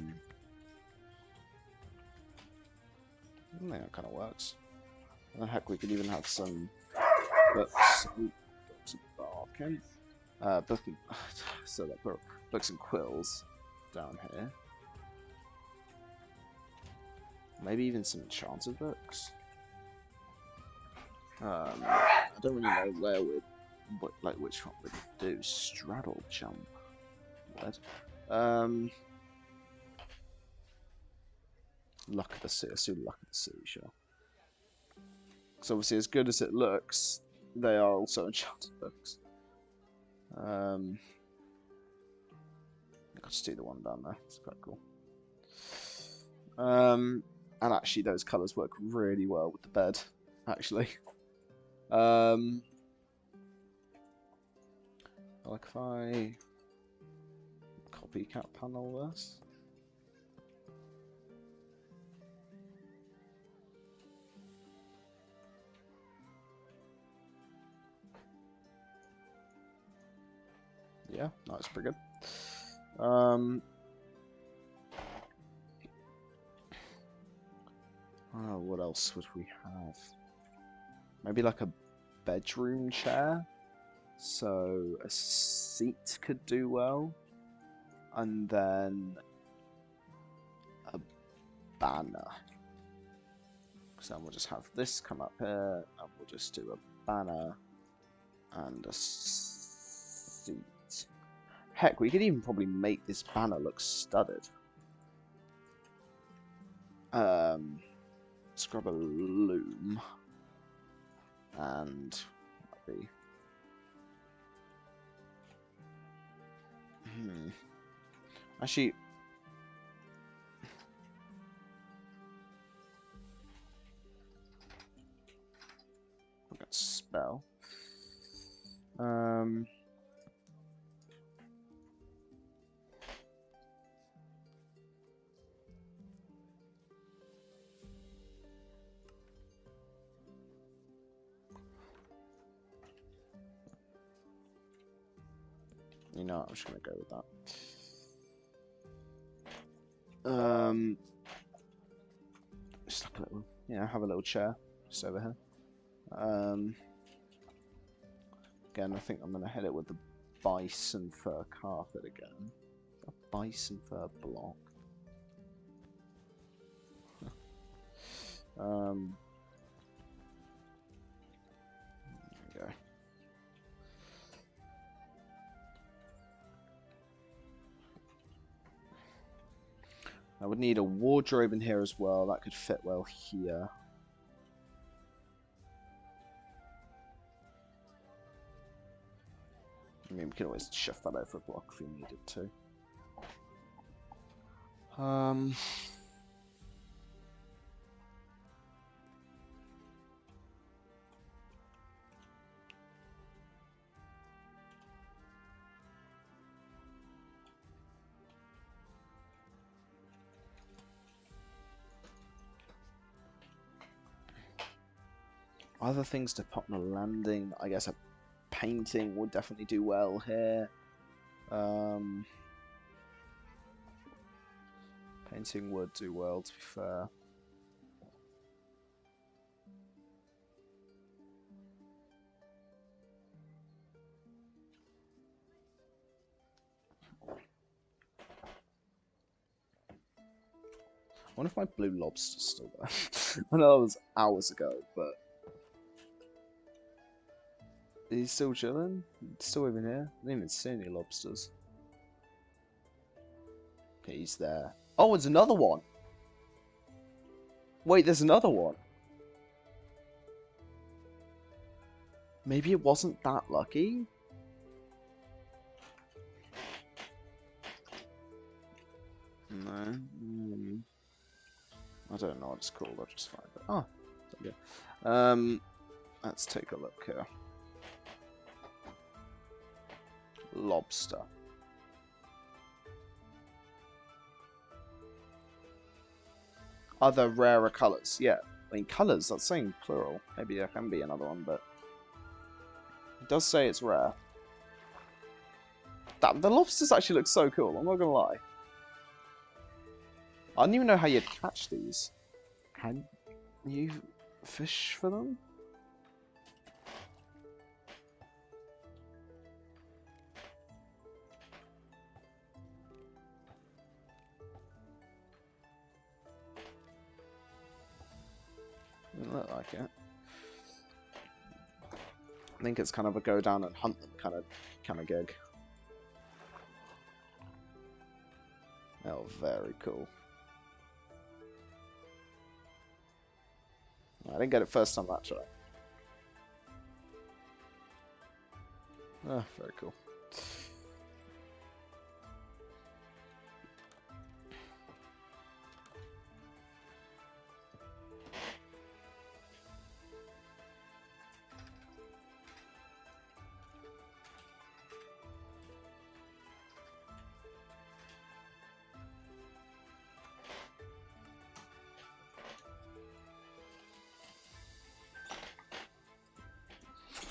Speaker 1: think that kind of works. And the heck, we could even have some books. Ooh, some barking. So that books and quills down here. Maybe even some enchanted books. I don't really know where which one would do. Straddle jump. Right. Luck of the Sea. Let's do Luck of the Sea, sure. Because obviously, as good as it looks, they are also enchanted books. I'll just do the one down there. It's quite cool. And actually, those colours work really well with the bed. Actually, like if I copycat panel this. Yeah, that's pretty good. Oh, what else would we have? Maybe like a bedroom chair. So a seat could do well. And then a banner. So then we'll just have this come up here. And we'll just do a banner and a seat. Heck, we could even probably make this banner look studded. Let's grab a loom. And maybe. Actually, I've got spell. You know, I'm just gonna go with that. Just like a little, have a little chair just over here. Again, I think I'm gonna hit it with the bison fur carpet again. A bison fur block. There we go. I would need a wardrobe in here as well. That could fit well here. I mean, we could always shift that over a block if we needed to. Other things to put on a landing, I guess a painting would definitely do well here. Painting would do well, to be fair. I wonder if my blue lobster's still there. I know that was hours ago, but... Is he still chilling? Still even here? I didn't even see any lobsters. Okay, he's there. Oh, it's another one! Wait, there's another one! Maybe it wasn't that lucky? No. I don't know what it's called, I'll just find it. Oh, okay. Let's take a look here. Lobster. Other rarer colours, yeah. I mean, colours, that's saying plural. Maybe there can be another one, but... It does say it's rare. The lobsters actually look so cool, I'm not gonna lie. I don't even know how you'd catch these. Can you fish for them? Doesn't look like it. I think it's kind of a go down and hunt them kind of gig. Oh, very cool. I didn't get it first time that try. Ah, very cool.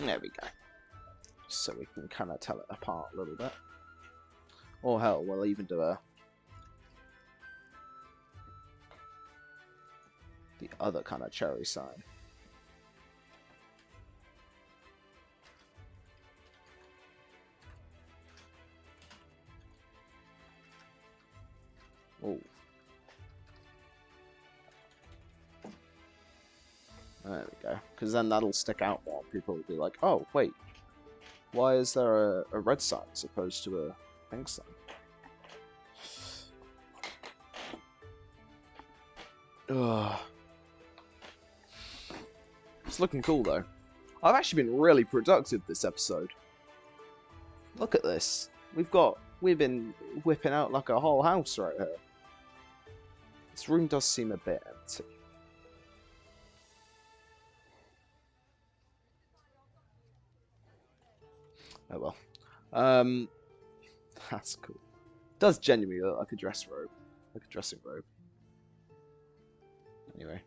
Speaker 1: There we go. So we can kind of tell it apart a little bit. Or hell, we'll even do the other kind of cherry sign. Oh. There we go. Because then that'll stick out more. People will be like, oh, wait. Why is there a red sign as opposed to a pink sign? Ugh. It's looking cool, though. I've actually been really productive this episode. Look at this. We've been whipping out like a whole house right here. This room does seem a bit empty. Oh well. That's cool. It does genuinely look like a dress robe. Like a dressing robe. Anyway.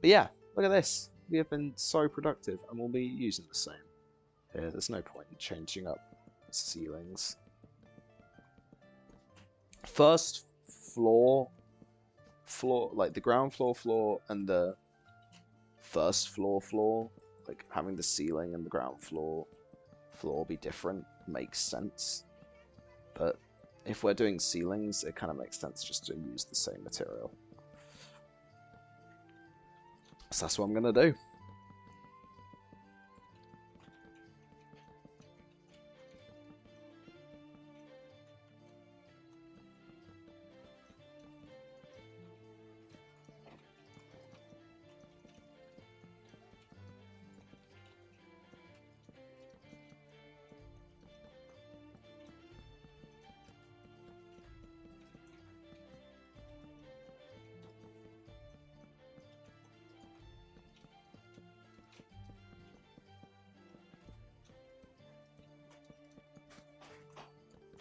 Speaker 1: But yeah, look at this. We have been so productive and we'll be using the same. Here, there's no point in changing up ceilings. First floor, like the ground floor and the first floor, like having the ceiling and the ground floor be different makes sense. But if we're doing ceilings, it kind of makes sense just to use the same material. So that's what I'm gonna do.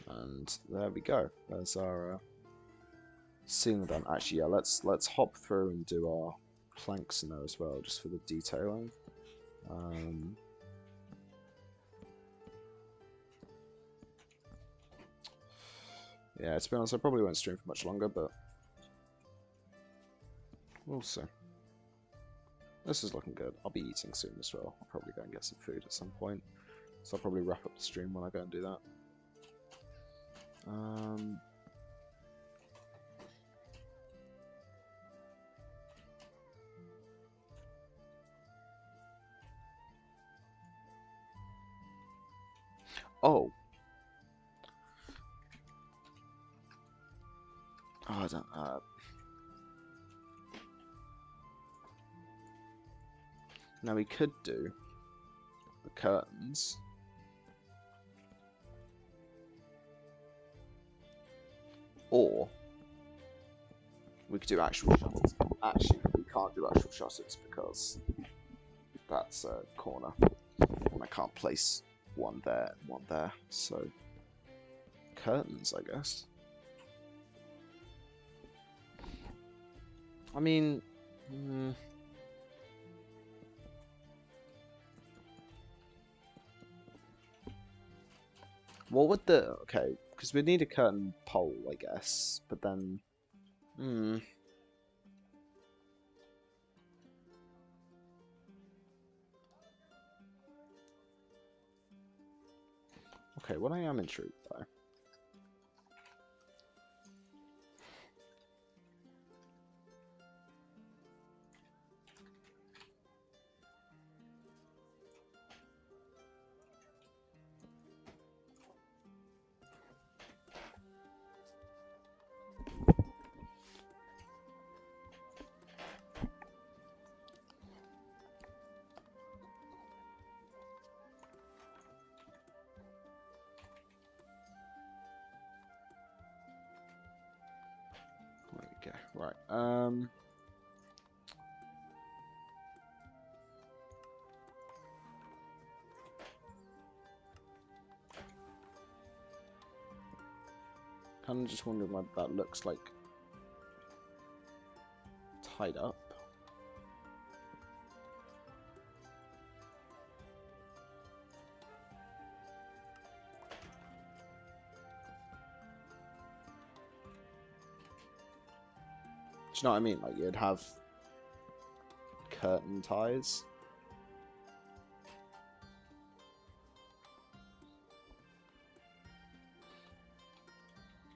Speaker 1: And there we go. There's our ceiling done. Actually, yeah, let's hop through and do our planks in there as well, just for the detailing. Yeah, to be honest, I probably won't stream for much longer, but we'll see. This is looking good. I'll be eating soon as well. I'll probably go and get some food at some point. So I'll probably wrap up the stream when I go and do that. Oh. Oh, I don't. Now we could do the curtains. Or we could do actual shutters. Actually, we can't do actual shutters because that's a corner. And I can't place one there and one there. So, curtains, I guess. I mean... what would the... Okay, because we need a curtain pole, I guess. But then... Okay, what I am intrigued by... Kind of just wondering what that looks like tied up. Do you know what I mean? Like you'd have curtain ties.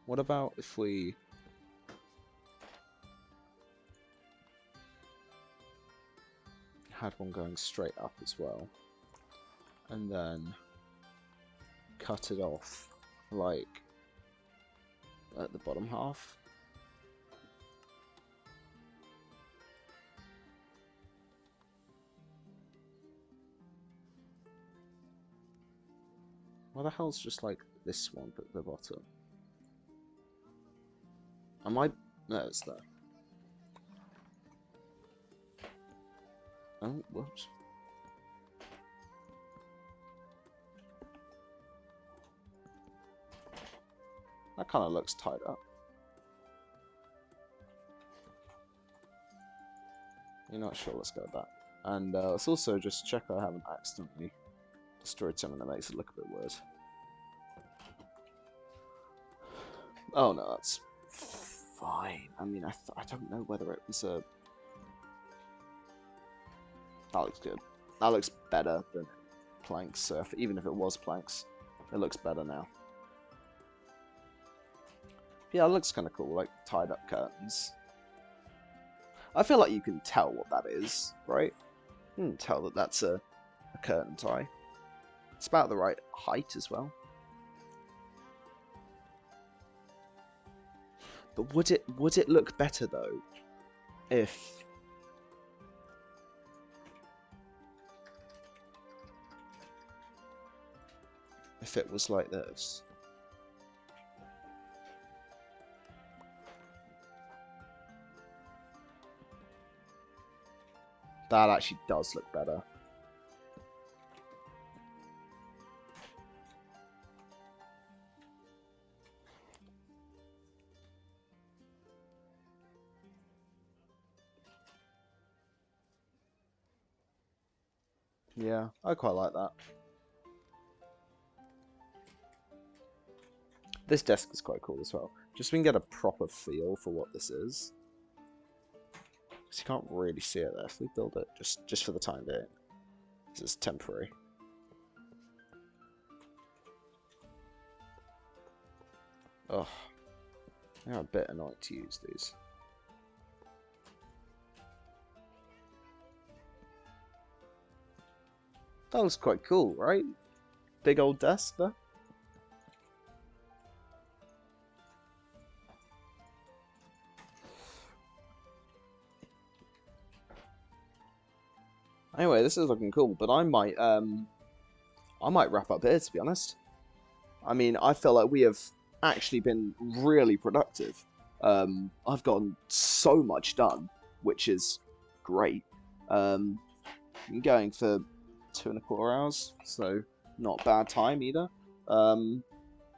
Speaker 1: What about if we had one going straight up as well, and then cut it off like at the bottom half? Why the hell's just like this one at the bottom? Am I? No, it's there. Oh, whoops. That kind of looks tied up. You're not sure, let's go with that. And let's also just check I haven't accidentally destroyed something that makes it look a bit weird. Oh no, that's fine. I mean, I don't know whether it was a... That looks good. That looks better than planks. So even if it was planks, it looks better now. Yeah, it looks kind of cool, like tied up curtains. I feel like you can tell what that is, right? You can tell that that's a curtain tie. It's about the right height as well. But would it look better though if it was like this? That actually does look better. Yeah, I quite like that. This desk is quite cool as well. Just so we can get a proper feel for what this is. Because you can't really see it there if we build it, just for the time being. This is temporary. Ugh. They're a bit annoying to use these. That looks quite cool, right? Big old desk there. Anyway, this is looking cool, but I might wrap up here, to be honest. I mean, I feel like we have actually been really productive. I've gotten so much done, which is great. I'm going for 2.25 hours, so not a bad time either. But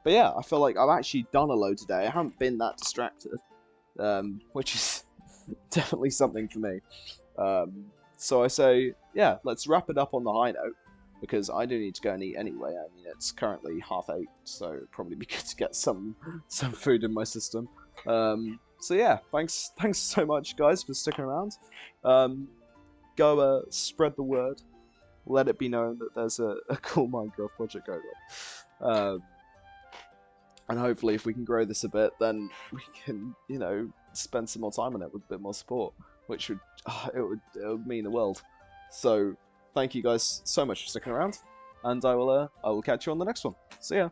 Speaker 1: yeah, I feel like I've actually done a load today. I haven't been that distracted, which is definitely something for me. So I say, yeah, let's wrap it up on the high note, because I do need to go and eat anyway. I mean, it's currently 8:30, so it'd probably be good to get some food in my system. So yeah, thanks so much, guys, for sticking around. Go spread the word. Let it be known that there's a cool Minecraft project going on. And hopefully if we can grow this a bit, then we can, you know, spend some more time on it with a bit more support, which would, it would mean the world. So, thank you guys so much for sticking around, and I will catch you on the next one. See ya!